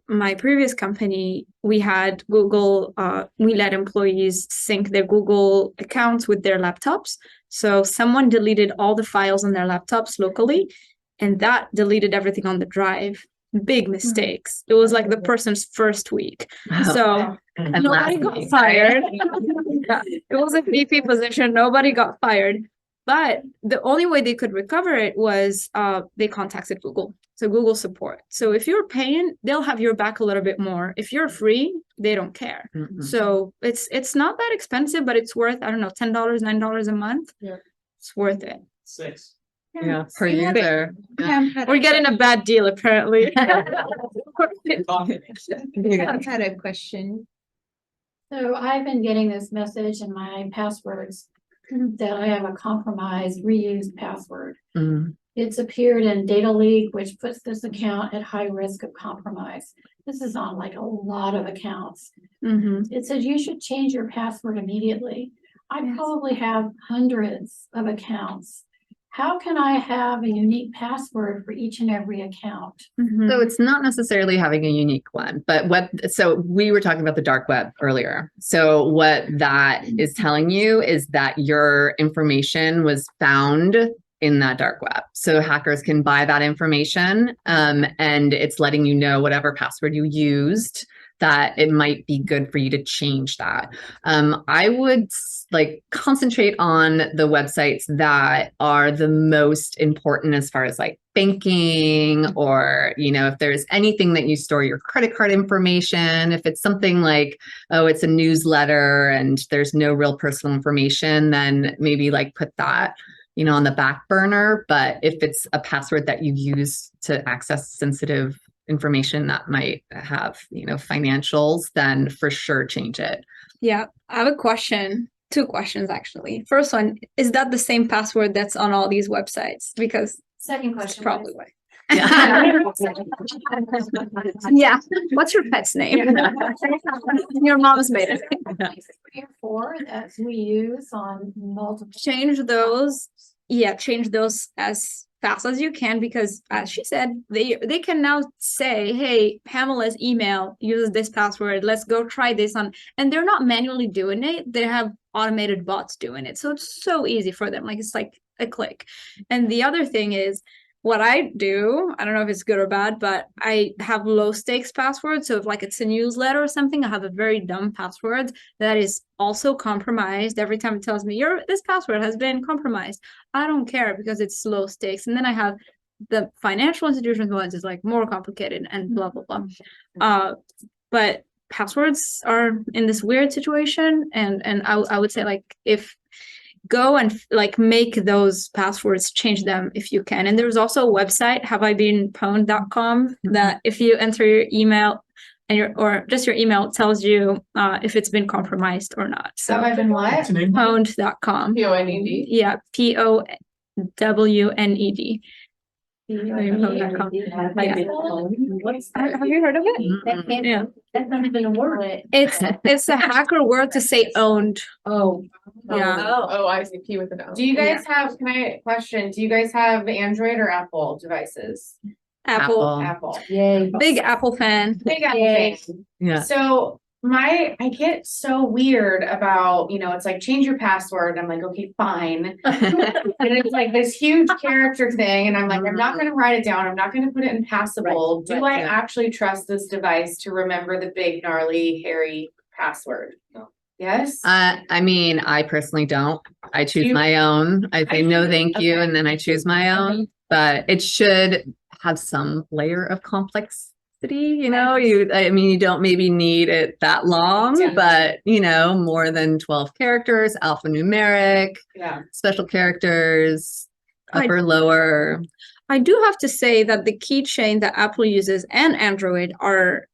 My previous company, we had Google, we let employees sync their Google accounts with their laptops. So someone deleted all the files on their laptops locally, and that deleted everything on the drive. Big mistakes. It was like the person's first week. So nobody got fired. It was a VP position. Nobody got fired. But the only way they could recover it was they contacted Google. So Google support. So if you're paying, they'll have your back a little bit more. If you're free, they don't care. So it's not that expensive, but it's worth, I don't know, $10, $9 a month. Yeah. It's worth it. $6. Yeah, per user. We're getting a bad deal apparently. I had a question. So I've been getting this message in my passwords that I have a compromised reused password. It's appeared in data leak, which puts this account at high risk of compromise. This is on like a lot of accounts. It says you should change your password immediately. I probably have hundreds of accounts. How can I have a unique password for each and every account? So it's not necessarily having a unique one, but so we were talking about the dark web earlier. So what that is telling you is that your information was found in that dark web. So hackers can buy that information, and it's letting you know whatever password you used, that it might be good for you to change that. I would like concentrate on the websites that are the most important as far as like banking, or, you know, if there's anything that you store your credit card information, if it's something like, oh, it's a newsletter and there's no real personal information, then maybe like put that, you know, on the back burner. But if it's a password that you use to access sensitive information that might have, you know, financials, then for sure change it. Yeah, I have a question. 2 questions actually. First one, is that the same password that's on all these websites? Because second question, probably why. Yeah. Yeah. What's your pet's name? Your mom's made it. 3 or 4 that we use on multiple. Change those. Yeah, change those as fast as you can, because as she said, they can now say, hey, Pamela's email uses this password, let's go try this on, and they're not manually doing it, they have automated bots doing it, so it's so easy for them, like it's like a click. And the other thing is, what I do, I don't know if it's good or bad, but I have low stakes passwords. So if like it's a newsletter or something, I have a very dumb password that is also compromised. Every time it tells me this password has been compromised, I don't care because it's low stakes. And then I have the financial institutions ones is like more complicated and blah, blah, blah. But passwords are in this weird situation. And I would say like, if go and like make those passwords, change them if you can. And there's also a website, haveibeenpwned.com, that if you enter your email and or just your email, it tells you if it's been compromised or not. So have I been what? Pwned.com. P-O-N-E-D. Yeah, P-O-W-N-E-D. Have you heard of it? Yeah. That's not even a word. It's a hacker word to say owned. Oh. Yeah. Oh, I see. P with an O. Do you guys have, can I question, do you guys have Android or Apple devices? Apple. Yay. Big Apple fan. Big Apple fan. Yeah. So I get so weird about, you know, it's like change your password. I'm like, okay, fine. And it's like this huge character thing. And I'm like, I'm not going to write it down. I'm not going to put it in Passable. Do I actually trust this device to remember the big, gnarly, hairy password? No. Yes. I mean, I personally don't. I choose my own. I say no, thank you. And then I choose my own, but it should have some layer of complexity. You know, I mean, you don't maybe need it that long, but you know, more than 12 characters, alphanumeric, special characters, upper, lower. I do have to say that the keychain that Apple uses and Android are,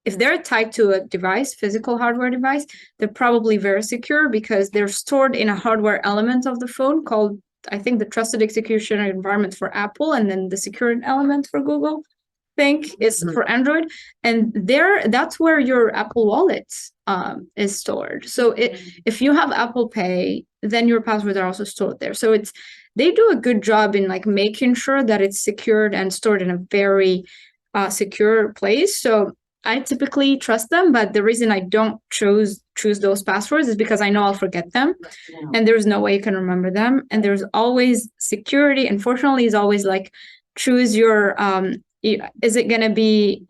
if they're tied to a device, physical hardware device, they're probably very secure because they're stored in a hardware element of the phone called, I think, the trusted execution environment for Apple, and then the secure element for Google. Think is for Android, and that's where your Apple Wallet is stored. So if you have Apple Pay, then your passwords are also stored there. So they do a good job in like making sure that it's secured and stored in a very secure place. So I typically trust them, but the reason I don't choose those passwords is because I know I'll forget them, and there's no way you can remember them. And there's always security. Unfortunately, is always like choose your is it going to be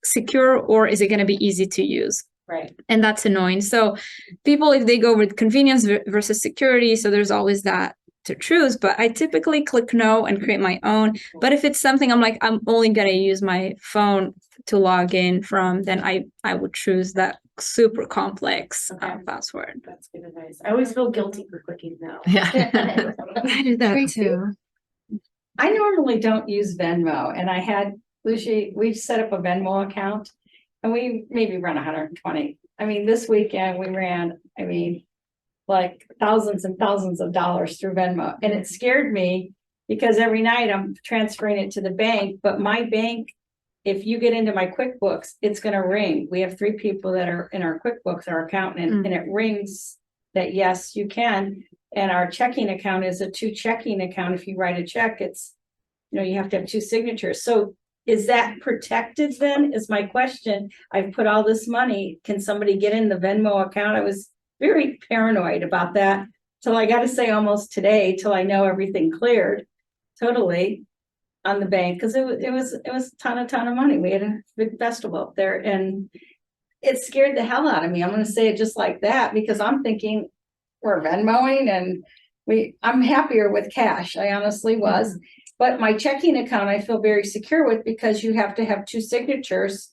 secure or is it going to be easy to use? Right. And that's annoying. So people, if they go with convenience versus security, so there's always that to choose, but I typically click no and create my own. But if it's something I'm like, I'm only gonna use my phone to log in from, then I would choose that super complex password. That's good advice. I always feel guilty for clicking no. Yeah. I do that too. I normally don't use Venmo, and I had Lucy, we set up a Venmo account and we maybe run 120. I mean, this weekend we ran, like thousands and thousands of dollars through Venmo. And it scared me because every night I'm transferring it to the bank, but my bank, if you get into my QuickBooks, it's gonna ring. We have 3 people that are in our QuickBooks, our accountant, and it rings that yes, you can. And our checking account is a 2 checking account. If you write a check, it's, you have to have 2 signatures. So is that protected then, is my question. I've put all this money. Can somebody get in the Venmo account? I was very paranoid about that till I got to say almost today, till I know everything cleared totally on the bank. Cause it was a ton of money. We had a big festival up there and it scared the hell out of me. I'm going to say it just like that because I'm thinking we're Venmoing and I'm happier with cash. I honestly was. But my checking account, I feel very secure with because you have to have 2 signatures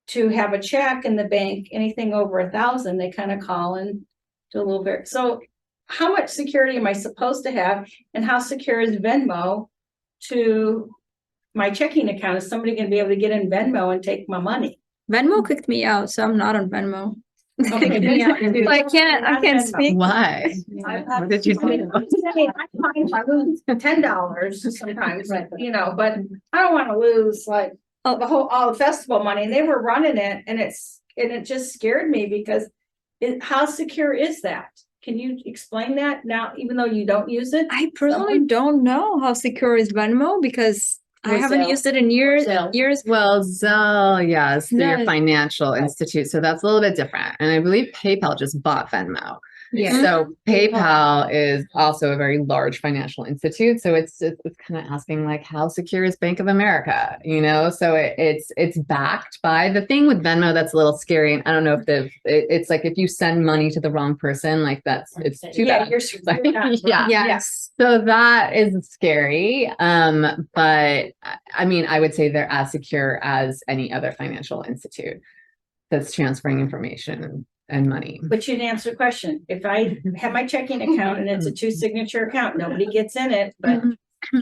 to have a check in the bank. Anything over 1,000, they kind of call and do a little bit. So how much security am I supposed to have? And how secure is Venmo to my checking account? Is somebody going to be able to get in Venmo and take my money? Venmo kicked me out, so I'm not on Venmo. Okay, I can't speak. Why? What did you do? I lose $10 sometimes, but I don't want to lose like all the festival money. And they were running it, and it just scared me because how secure is that? Can you explain that now, even though you don't use it? I personally don't know how secure is Venmo because I haven't used it in years. Well, Zelle, yes, through your No. financial institute. So that's a little bit different. And I believe PayPal just bought Venmo. Yeah. So PayPal is also a very large financial institute. So it's kind of asking like, how secure is Bank of America? So it's backed by the thing with Venmo that's a little scary. And I don't know if it's like if you send money to the wrong person, like it's too bad. Yeah. Yes. So that is scary. But I would say they're as secure as any other financial institute that's transferring information and money. But you didn't answer the question. If I have my checking account and it's a 2 signature account, nobody gets in it, but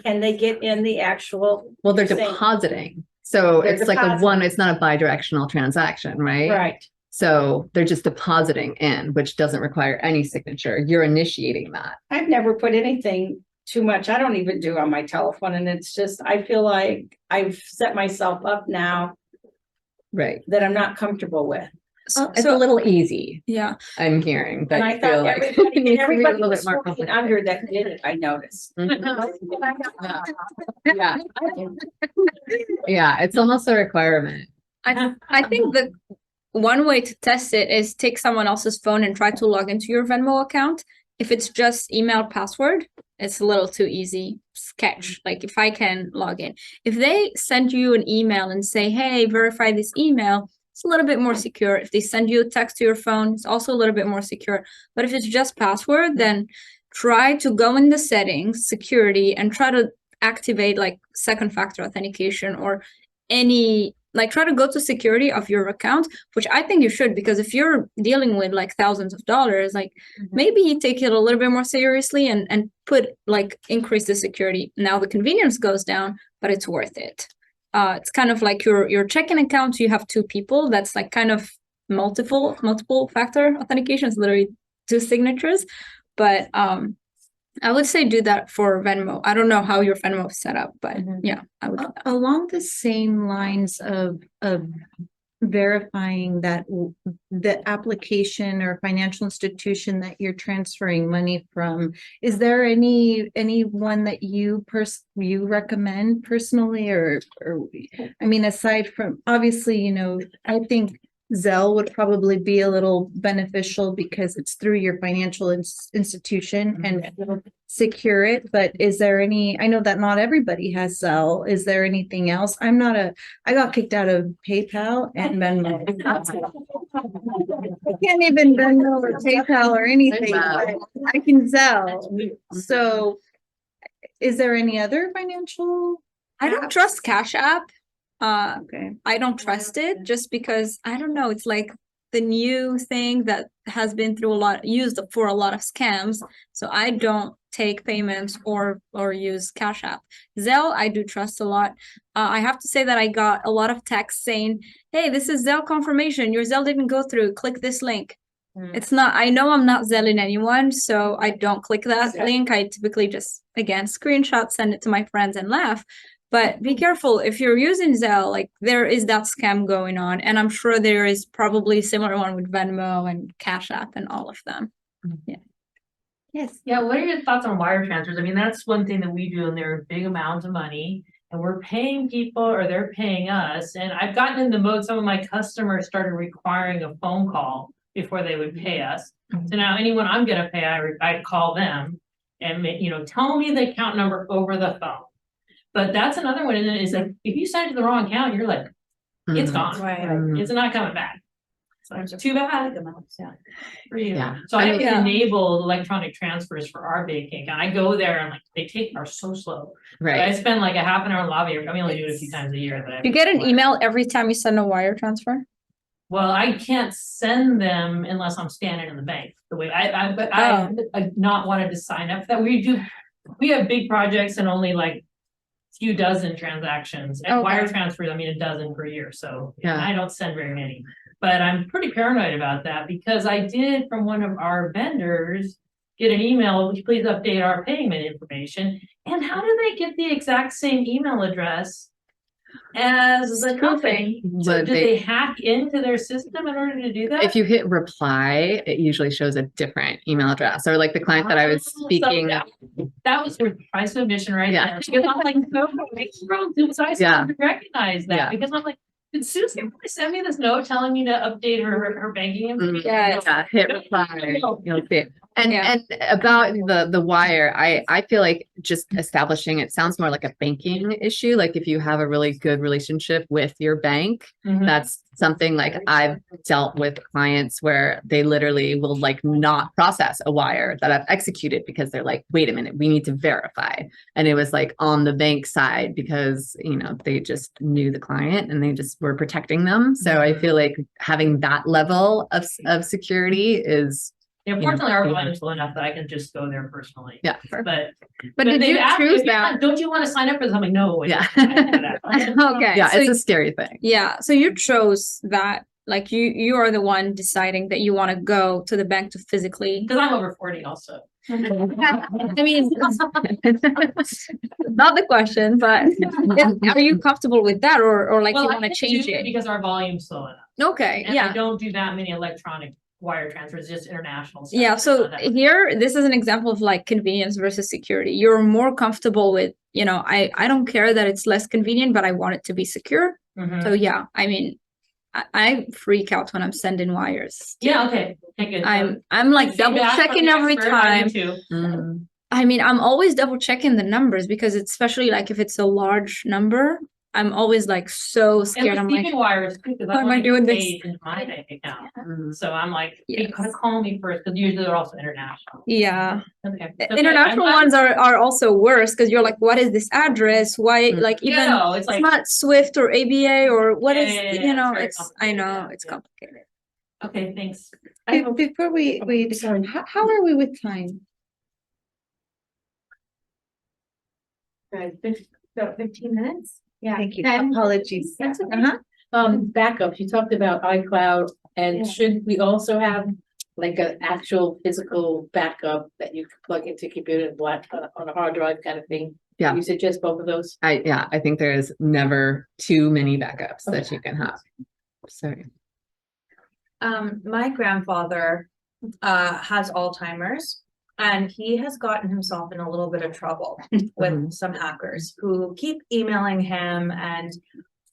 can they get in the actual? Well, they're depositing. So They're it's like it's not a bi-directional transaction, right? Right. So they're just depositing in, which doesn't require any signature. You're initiating that. I've never put anything too much. I don't even do on my telephone. And it's just, I feel like I've set myself up now. Right. That I'm not comfortable with. It's a little easy. Yeah. I'm hearing that. And I thought everybody was working under that did it, I noticed. Yeah. Yeah, it's almost a requirement. I think the one way to test it is take someone else's phone and try to log into your Venmo account. If it's just email password, it's a little too easy sketch. Like if I can log in, if they send you an email and say, hey, verify this email, it's a little bit more secure. If they send you a text to your phone, it's also a little bit more secure. But if it's just password, then try to go in the settings, security, and try to activate like 2nd factor authentication or try to go to security of your account, which I think you should, because if you're dealing with like thousands of dollars, like maybe you take it a little bit more seriously and increase the security. Now the convenience goes down, but it's worth it. It's kind of like your checking account, you have 2 people. That's like kind of multiple factor authentication. It's literally 2 signatures. But I would say do that for Venmo. I don't know how your Venmo is set up, but yeah, I would do that. Along the same lines of verifying that the application or financial institution that you're transferring money from, is there any one that you recommend personally, or aside from obviously, I think Zelle would probably be a little beneficial because it's through your financial institution and Secure It, but is there any, I know that not everybody has Zelle. Is there anything else? I got kicked out of PayPal and Venmo. I can't even Venmo or PayPal or anything. But I can Zelle. So is there any other financial? I don't trust Cash App. Okay. I don't trust it just because I don't know. It's like the new thing that has been used for a lot of scams. So I don't take payments or use Cash App. Zelle, I do trust a lot. I have to say that I got a lot of texts saying, "Hey, this is Zelle confirmation. Your Zelle didn't go through. Click this link." It's not, I know I'm not Zelling anyone, so I don't click that link. I typically just, again, screenshot, send it to my friends and laugh. But be careful if you're using Zelle, like there is that scam going on. And I'm sure there is probably a similar one with Venmo and Cash App and all of them. Yeah. Yes. Yeah, what are your thoughts on wire transfers? I mean, that's one thing that we do, and they're big amounts of money, and we're paying people or they're paying us. And I've gotten in the mode, some of my customers started requiring a phone call before they would pay us. So now anyone I'm gonna pay, I call them and, tell me the account number over the phone. But that's another one, and is like, if you send it to the wrong account, you're like, it's gone. Right. It's not coming back. So too bad. Yeah. So I have enabled electronic transfers for our banking account. I go there and they are so slow. Right. I spend like a half an hour in the lobby. I only do it a few times a year. You get an email every time you send a wire transfer? Well, I can't send them unless I'm standing in the bank. The way I not wanted to sign up for that. We have big projects and only like few dozen transactions. And wire transfers, I mean, a dozen per year. So I don't send very many. But I'm pretty paranoid about that because I did from one of our vendors get an email, please update our payment information. And how do they get the exact same email address as the company? So do they hack into their system in order to do that? If you hit reply, it usually shows a different email address, or like the client that I was speaking. So that was for price of admission right there. Because I'm like, so I recognize that because I'm like, did Susan send me this note telling me to update her banking information? Yeah, hit reply. You'll see it. And about the wire, I feel like just establishing it sounds more like a banking issue. Like if you have a really good relationship with your bank, that's something like I've dealt with clients where they literally will like not process a wire that I've executed because they're like, wait a minute, we need to verify. And it was like on the bank side because, they just knew the client and they just were protecting them. So I feel like having that level of security is. Fortunately, our volume is low enough that I can just go there personally. Yeah. But did you choose that? Don't you want to sign up for this? I'm like, no. Okay. Yeah, so it's a scary thing. Yeah. So you chose that, like you are the one deciding that you want to go to the bank to physically. Because I'm over 40 also. I mean, not the question, but are you comfortable with that or like you want to change it? Because our volume's slow enough. Okay. And I don't do that many electronic wire transfers, just international stuff. Yeah, so here, this is an example of like convenience versus security. You're more comfortable with, I don't care that it's less convenient, but I want it to be secure. So yeah, I mean, I freak out when I'm sending wires. Yeah, okay. Good. I'm like double checking every time. I mean, I'm always double checking the numbers because especially like if it's a large number, I'm always like so scared. I'm like, wires too, how am I doing this? Into my bank account. So I'm like, you gotta call me first because usually they're also international. Yeah. Okay. International ones are also worse because you're like, what is this address? Why like even it's not Swift or ABA or what is it's I know it's complicated. Okay, thanks. Before we decide, how are we with time? Good. 15 minutes? Yeah. Thank you. Apologies. That's okay. Backups, you talked about iCloud, and should we also have like an actual physical backup that you could plug into computer on a hard drive kind of thing? Yeah. You suggest both of those? I think there is never too many backups that you can have. So my grandfather has Alzheimer's. And he has gotten himself in a little bit of trouble with some hackers who keep emailing him and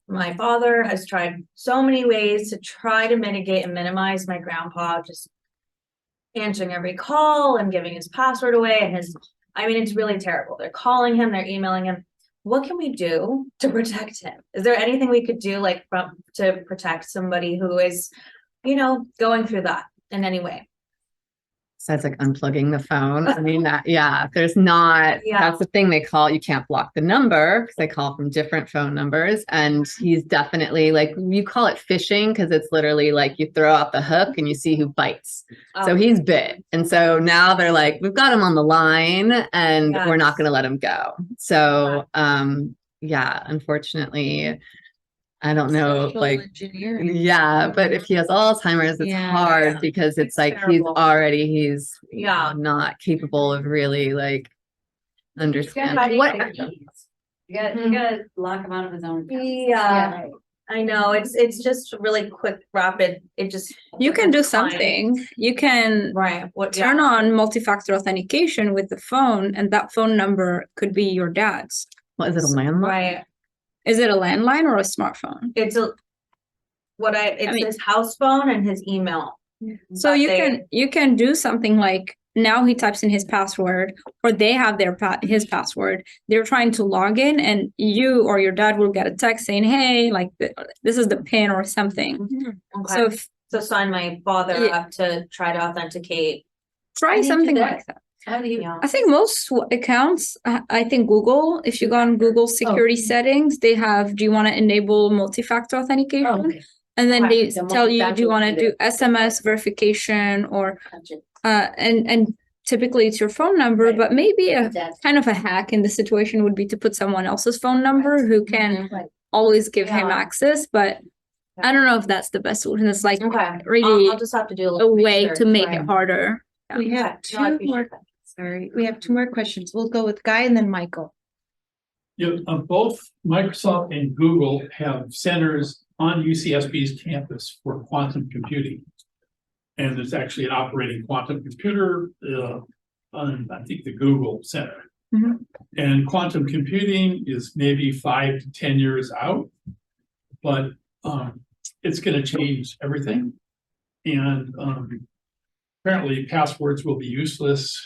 My father has tried so many ways to try to mitigate and minimize my grandpa just answering every call and giving his password away and I mean, it's really terrible. They're calling him, they're emailing him. What can we do to protect him? Is there anything we could do to protect somebody who is, going through that in any way? Besides like unplugging the phone. I mean, there's not, that's the thing you can't block the number because they call from different phone numbers. And he's definitely you call it phishing because it's literally like you throw out the hook and you see who bites. So he's bit. And so now they're like, we've got him on the line and we're not going to let him go. So, unfortunately, I don't know, but if he has Alzheimer's, it's hard because it's like he's not capable of really understanding. You gotta lock him out of his own. Yeah. I know, it's just really quick, rapid, you can do something. You can turn on multi-factor authentication with the phone, and that phone number could be your dad's. What is it, a landline? Right. Is it a landline or a smartphone? It's his house phone and his email. So you can do something like, now he types in his password, or they have his password. They're trying to log in, and you or your dad will get a text saying, "Hey, this is the PIN or something." Okay. So sign my father up to try to authenticate. Try something like that. I think most accounts, I think Google, if you go on Google security settings, they have, do you want to enable multi-factor authentication? And then they tell you, do you want to do SMS verification or, and typically it's your phone number, but maybe a kind of a hack in the situation would be to put someone else's phone number who can always give him access, but I don't know if that's the best solution. It's really I'll just have to do a way to make it harder. We have we have two more questions. We'll go with Guy and then Michael. Both Microsoft and Google have centers on UCSB's campus for quantum computing. And there's actually an operating quantum computer on, I think, the Google Center. And quantum computing is maybe 5 to 10 years out, but it's going to change everything. And apparently passwords will be useless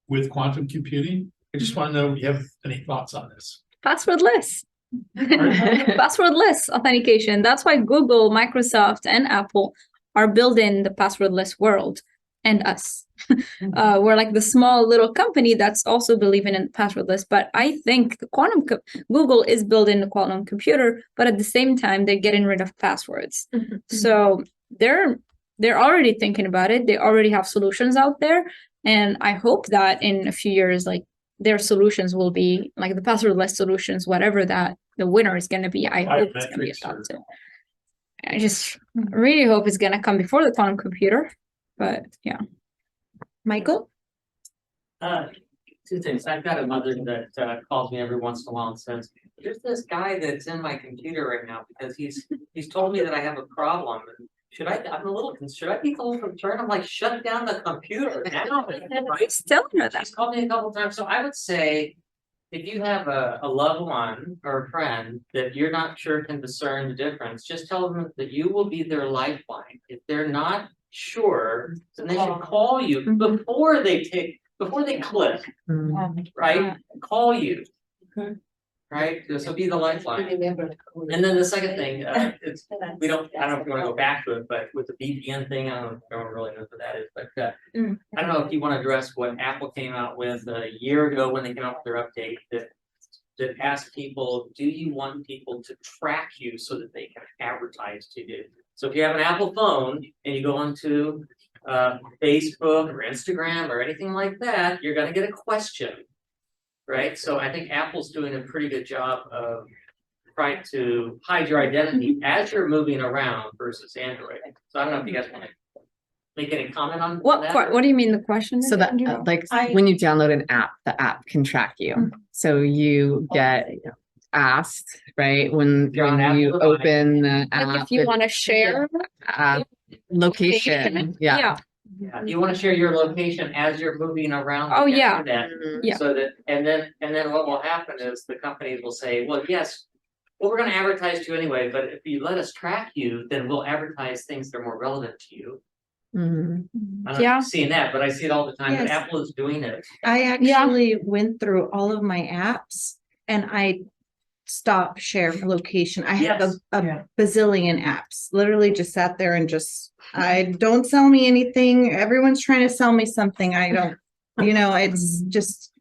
with quantum computing. I just want to know if you have any thoughts on this. Passwordless. Passwordless authentication. That's why Google, Microsoft, and Apple are building the passwordless world, and us. We're like the small little company that's also believing in passwordless. But I think the Google is building the quantum computer, but at the same time, they're getting rid of passwords. So they're already thinking about it. They already have solutions out there. And I hope that in a few years, their solutions will be like the passwordless solutions, whatever that the winner is going to be. I hope it's going to be adopted. I just really hope it's going to come before the quantum computer. But yeah. Michael? Two things. I've got a mother that calls me every once in a while and says, "There's this guy that's in my computer right now because he's told me that I have a problem. Should I be a little concerned?" I'm like, shut down the computer now. Right? Still know that. She's called me a couple times. So I would say, if you have a loved one or a friend that you're not sure can discern the difference, just tell them that you will be their lifeline. If they're not sure, then they should call you before they click, right? Call you. Right, so be the lifeline. And then the second thing, I don't know if you want to go back to it, but with the VPN thing, I don't really know what that is, but I don't know if you want to address what Apple came out with a year ago when they came out with their update that asked people, do you want people to track you so that they can advertise to you? So if you have an Apple phone and you go onto Facebook or Instagram or anything like that, you're going to get a question. Right, so I think Apple's doing a pretty good job of trying to hide your identity as you're moving around versus Android. So I don't know if you guys want to make any comment on that. What do you mean the question? So that when you download an app, the app can track you. So you get asked, right, when you open the app, if you want to share location. Yeah. Yeah, you want to share your location as you're moving around. Oh yeah. So that and then what will happen is the companies will say, well, yes, well, we're gonna advertise to you anyway, but if you let us track you, then we'll advertise things that are more relevant to you. I'm not seeing that, but I see it all the time, but Yes. Apple is doing it. I actually went through all of my apps and I stopped share location. I have Yes. a bazillion apps, literally just sat there and don't sell me anything. Everyone's trying to sell me something. I don't, it's just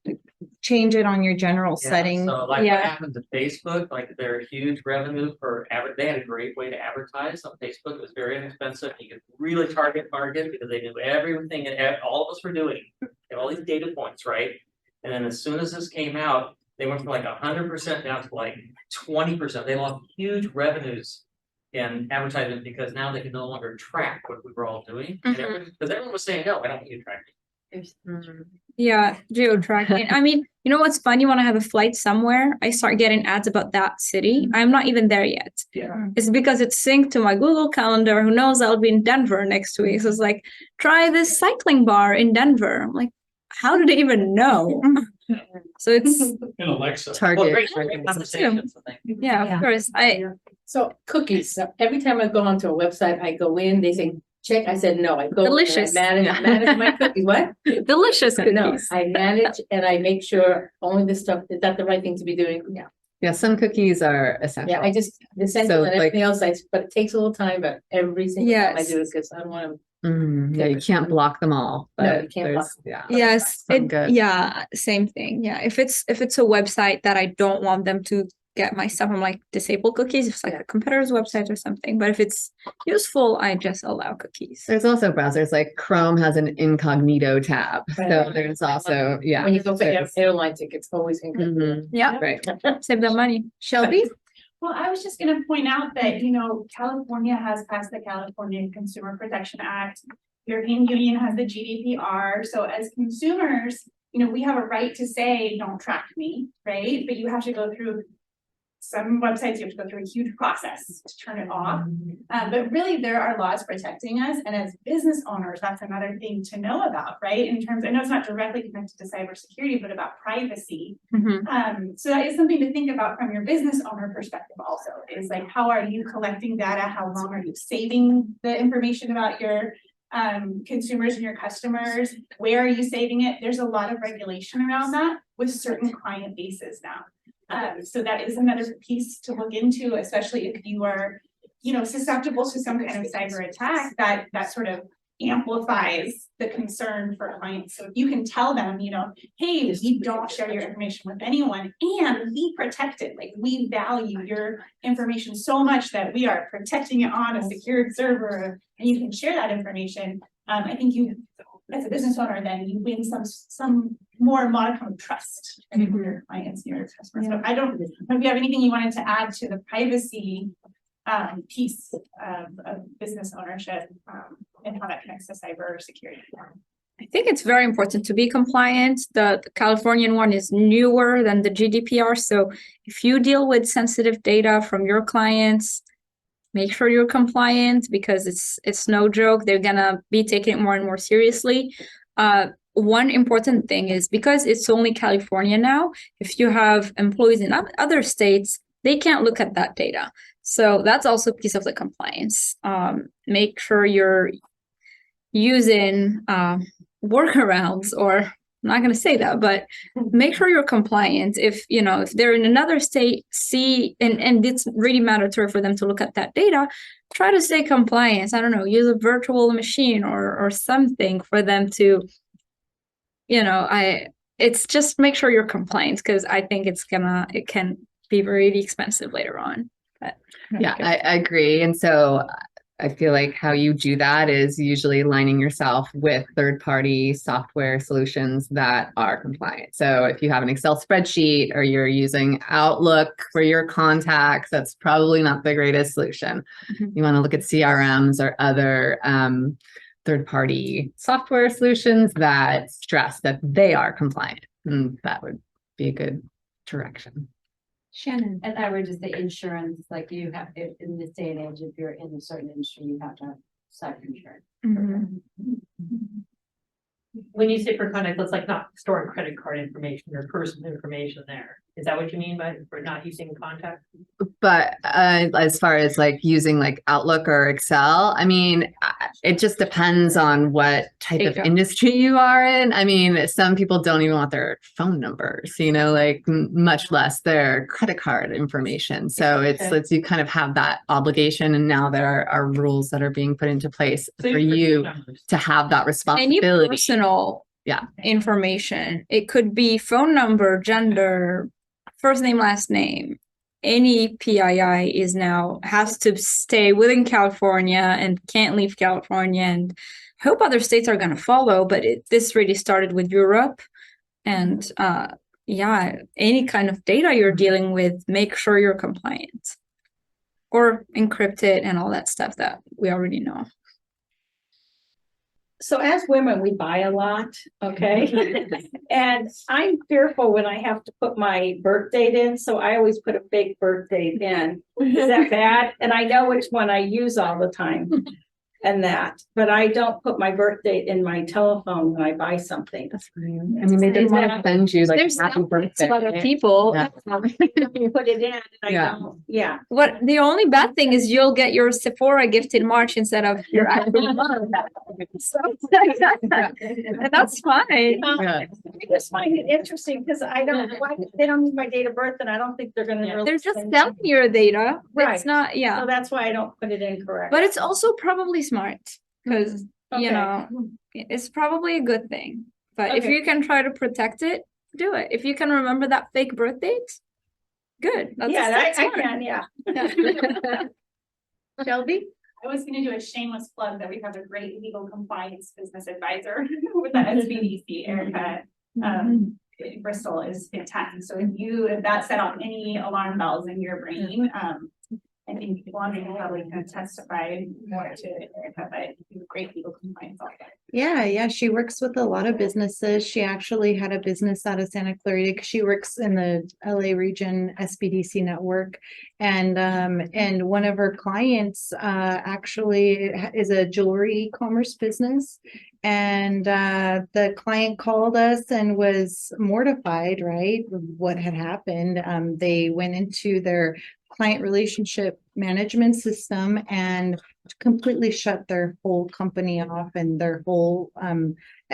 change it on your general setting. So like what happened to Facebook, like their huge revenue for they had a great way to advertise on Facebook. It was very inexpensive. You could really target market because they knew everything and all of us were doing. They had all these data points, right? And then as soon as this came out, they went from like 100% down to like 20%. They lost huge revenues in advertising because now they can no longer track what we were all doing. Because everyone was saying, no, I don't want you to track me. Yeah, geo-tracking. I mean, you know what's funny? When I have a flight somewhere, I start getting ads about that city. I'm not even there yet. It's because it's synced to my Google Calendar. Who knows, I'll be in Denver next week. So it's like, try this cycling bar in Denver. I'm like, how do they even know? So it's In Alexa. Target. Yeah, of course. So cookies, so every time I go onto a website, I go in, they say, check, I said, no, I go. Delicious. And I manage my cookies, what? Delicious cookies. No, I manage and I make sure only this stuff, is that the right thing to be doing? Yeah. Yeah, some cookies are essential. Yeah, I just, the essential and like- everything else, but it takes a little time, but every single time I do it, because I don't want to. Yeah, you can't block them all. No, But you can't block there's, Yes, some good. yeah, same thing. Yeah, if it's a website that I don't want them to get my stuff, I'm like disable cookies. If it's like a competitor's website or something. But if it's useful, I just allow cookies. There's also browsers like Chrome has an incognito tab. So there's also, When you go for airline tickets, always include. Yeah, right. Save that money. Shelby? Well, I was just gonna point out that, California has passed the California Consumer Protection Act. European Union has the GDPR. So as consumers, we have a right to say, don't track me, right? But you have to go through some websites, you have to go through a huge process to turn it off. But really there are laws protecting us. And as business owners, that's another thing to know about, right? In terms, I know it's not directly connected to cybersecurity, but about privacy. So that is something to think about from your business owner perspective also, is like, how are you collecting data? How long are you saving the information about your consumers and your customers? Where are you saving it? There's a lot of regulation around that with certain client bases now. So that is another piece to look into, especially if you are, susceptible to some kind of cyber attack that sort of amplifies the concern for clients. So if you can tell them, hey, we don't share your information with anyone and be protected. Like, we value your information so much that we are protecting it on a secured server, and you can share that information. I think you, as a business owner, then you win some more modicum of trust from your clients and your customers. So I don't know if you have anything you wanted to add to the privacy piece of business ownership and how that connects to cybersecurity. I think it's very important to be compliant. The Californian one is newer than the GDPR. So if you deal with sensitive data from your clients, make sure you're compliant, because it's no joke. They're gonna be taking it more and more seriously. One important thing is, because it's only California now, if you have employees in other states, they can't look at that data. So that's also a piece of the compliance. Make sure you're using workarounds, or I'm not going to say that, but make sure you're compliant. If they're in another state, and it's really mandatory for them to look at that data, try to stay compliant. I don't know, use a virtual machine or something for them to, it's just make sure you're compliant, because I think it can be really expensive later on. But yeah, I agree. And so I feel like how you do that is usually aligning yourself with third-party software solutions that are compliant. So if you have an Excel spreadsheet or you're using Outlook for your contacts, that's probably not the greatest solution. You want to look at CRMs or other third-party software solutions that stress that they are compliant. And that would be a good direction. Shannon. And I would just say insurance, like you have, in this day and age, if you're in a certain industry, you have to have cyber insurance. When you say for contact, let's like not storing credit card information or personal information there. Is that what you mean by for not using contact? But as far as like using like Outlook or Excel, I mean, it just depends on what type of industry you are in. I mean, some people don't even want their phone numbers, you know, like much less their credit card information. So it's you kind of have that obligation, and now there are rules that are being put into place for you to have that responsibility. Any personal information. It could be phone number, gender, first name, last name. Any PII is now has to stay within California and can't leave California, and I hope other states are going to follow, but this really started with Europe. And any kind of data you're dealing with, make sure you're compliant or encrypt it and all that stuff that we already know. So as women, we buy a lot, okay? And I'm fearful when I have to put my birth date in, so I always put a fake birth date in. Is that bad? And I know which one I use all the time and that, but I don't put my birth date in my telephone when I buy something. That's fine. I mean, they just want to send you like happy birthday. A lot of people. You put it in and I don't, What the only bad thing is you'll get your Sephora gift in March instead of your actual month. That's fine. I just find it interesting because I don't, they don't need my date of birth, and I don't think they're gonna. Really They're just selling your data. Right. It's not, So that's why I don't put it in correct. But it's also probably smart because, you know, it's probably a good thing. But if you can try to protect it, do it. If you can remember that fake birth date, good. That's I can, Shelby? I was gonna do a shameless plug that we have a great legal compliance business advisor with the SBDC, Erica. Bristol is fantastic. So if that set off any alarm bells in your brain, I think Wanda probably can testify more to Erica, but you have great legal compliance officer. Yeah, she works with a lot of businesses. She actually had a business out of Santa Clarita because she works in the LA region SBDC network. And one of her clients actually is a jewelry commerce business. And the client called us and was mortified, right, with what had happened. They went into their client relationship management system and completely shut their whole company off, and their whole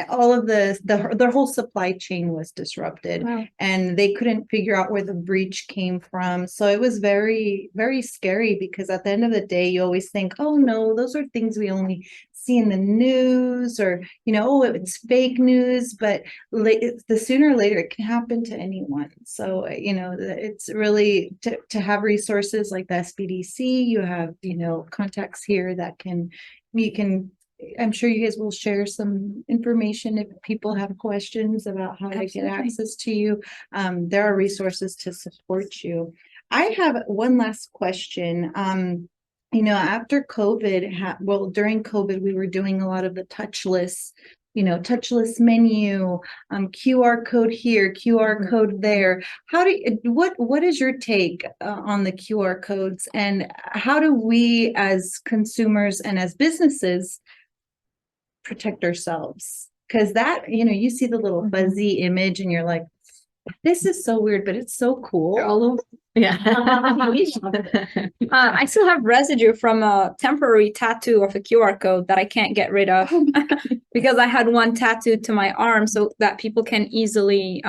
all of their whole supply chain was disrupted. Wow. And they couldn't figure out where the breach came from. So it was very, very scary, because at the end of the day, you always think, oh no, those are things we only see in the news, or, you know, oh, it's fake news, but the sooner or later it can happen to anyone. So, you know, it's really to have resources like the SBDC, you have, you know, contacts here that I'm sure you guys will share some information if people have questions about how to get access to you. There are resources to support you. I have one last question. You know, after COVID, during COVID, we were doing a lot of the touchless menu, QR code here, QR code there. What is your take on the QR codes, and how do we as consumers and as businesses protect ourselves? Because that, you know, you see the little fuzzy image and you're like, this is so weird, but it's so cool. I still have residue from a temporary tattoo of a QR code that I can't get rid of because I had one tattooed to my arm so that people can easily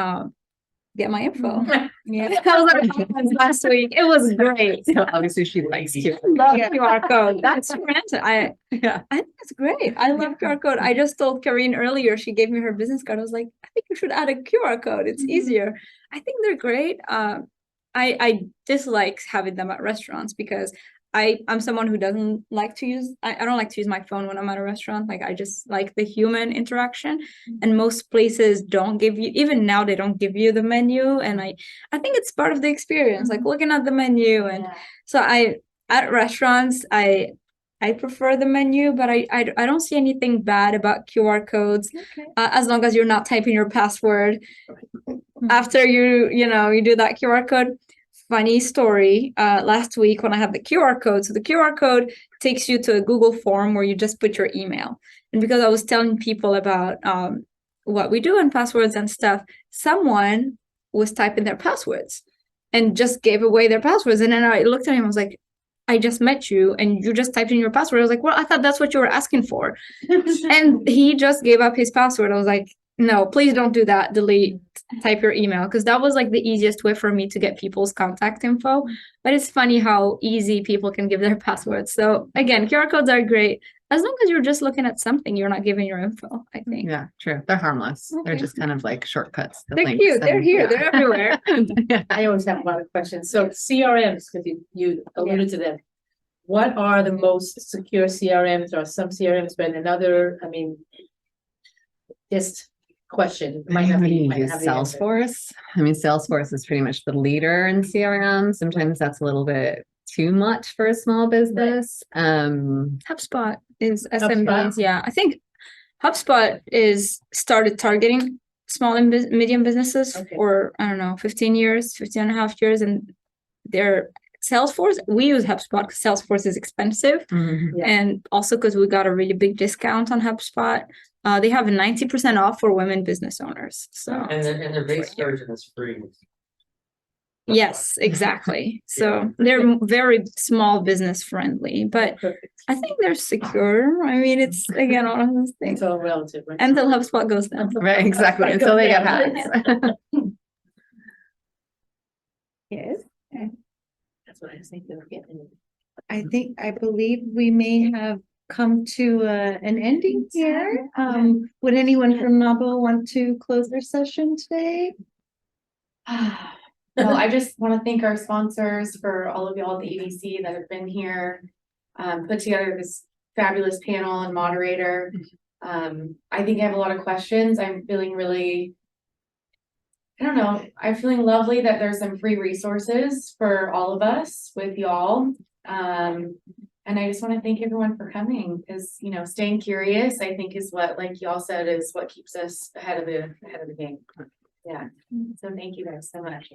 get my info. Yeah, I was at last week. It was great. So obviously she likes you. Love QR code. That's random. I think it's great. I love QR code. I just told Karine earlier, she gave me her business card. I was like, I think you should add a QR code. It's easier. I think they're great. I dislike having them at restaurants because I'm someone who doesn't like to use, I don't like to use my phone when I'm at a restaurant. Like, I just like the human interaction, and most places don't give you, even now they don't give you the menu. And I think it's part of the experience, like looking at the menu. And so at restaurants, I prefer the menu, but I don't see anything bad about QR codes, as long as you're not typing your password after you do that QR code. Funny story, last week when I had the QR code, so the QR code takes you to a Google form where you just put your email. And because I was telling people about what we do and passwords and stuff, someone was typing their passwords. and just gave away their passwords. And then I looked at him, I was like, I just met you and you just typed in your password. I was like, well, I thought that's what you were asking for. And he just gave up his password. I was like, no, please don't do that. Delete, type your email. Because that was like the easiest way for me to get people's contact info. But it's funny how easy people can give their passwords. So again, QR codes are great. As long as you're just looking at something, you're not giving your info, I think. Yeah, true. They're harmless. They're Okay. just kind of like shortcuts. to They're links cute. They're and- here. yeah. They're everywhere. I always have a lot of questions. So CRMs, because you alluded to them. What are the most secure CRMs, or some CRMs better than another? I mean, just question. Might not be- might Use not have the answer. Salesforce. I mean, Salesforce is pretty much the leader in CRM. Sometimes that's a little bit too much for a small business. HubSpot is SMBs. Yeah, I think HubSpot started targeting small and medium businesses for, I don't know, 15 and a half years. And their Salesforce, we use HubSpot because Salesforce is expensive. And also because we got a really big discount on HubSpot. They have a 90% off for women business owners. So And their base version is free. yes, exactly. So they're very small business friendly, but I think they're secure. I mean, it's again all of those things. It's all relative, right? Until HubSpot goes down. Right, exactly. Until they get hacked. Yes. That's what I was thinking of getting. I believe we may have come to an ending here. Would anyone from NAWBO want to close their session today? Well, I just want to thank our sponsors for all of y'all at the EDC that have been here, put together this fabulous panel and moderator. I think I have a lot of questions. I'm feeling really, I don't know, I'm feeling lovely that there's some free resources for all of us with y'all. And I just want to thank everyone for coming, because, you know, staying curious, I think, is what, like y'all said, is what keeps us ahead of the game. Yeah. So thank you guys so much.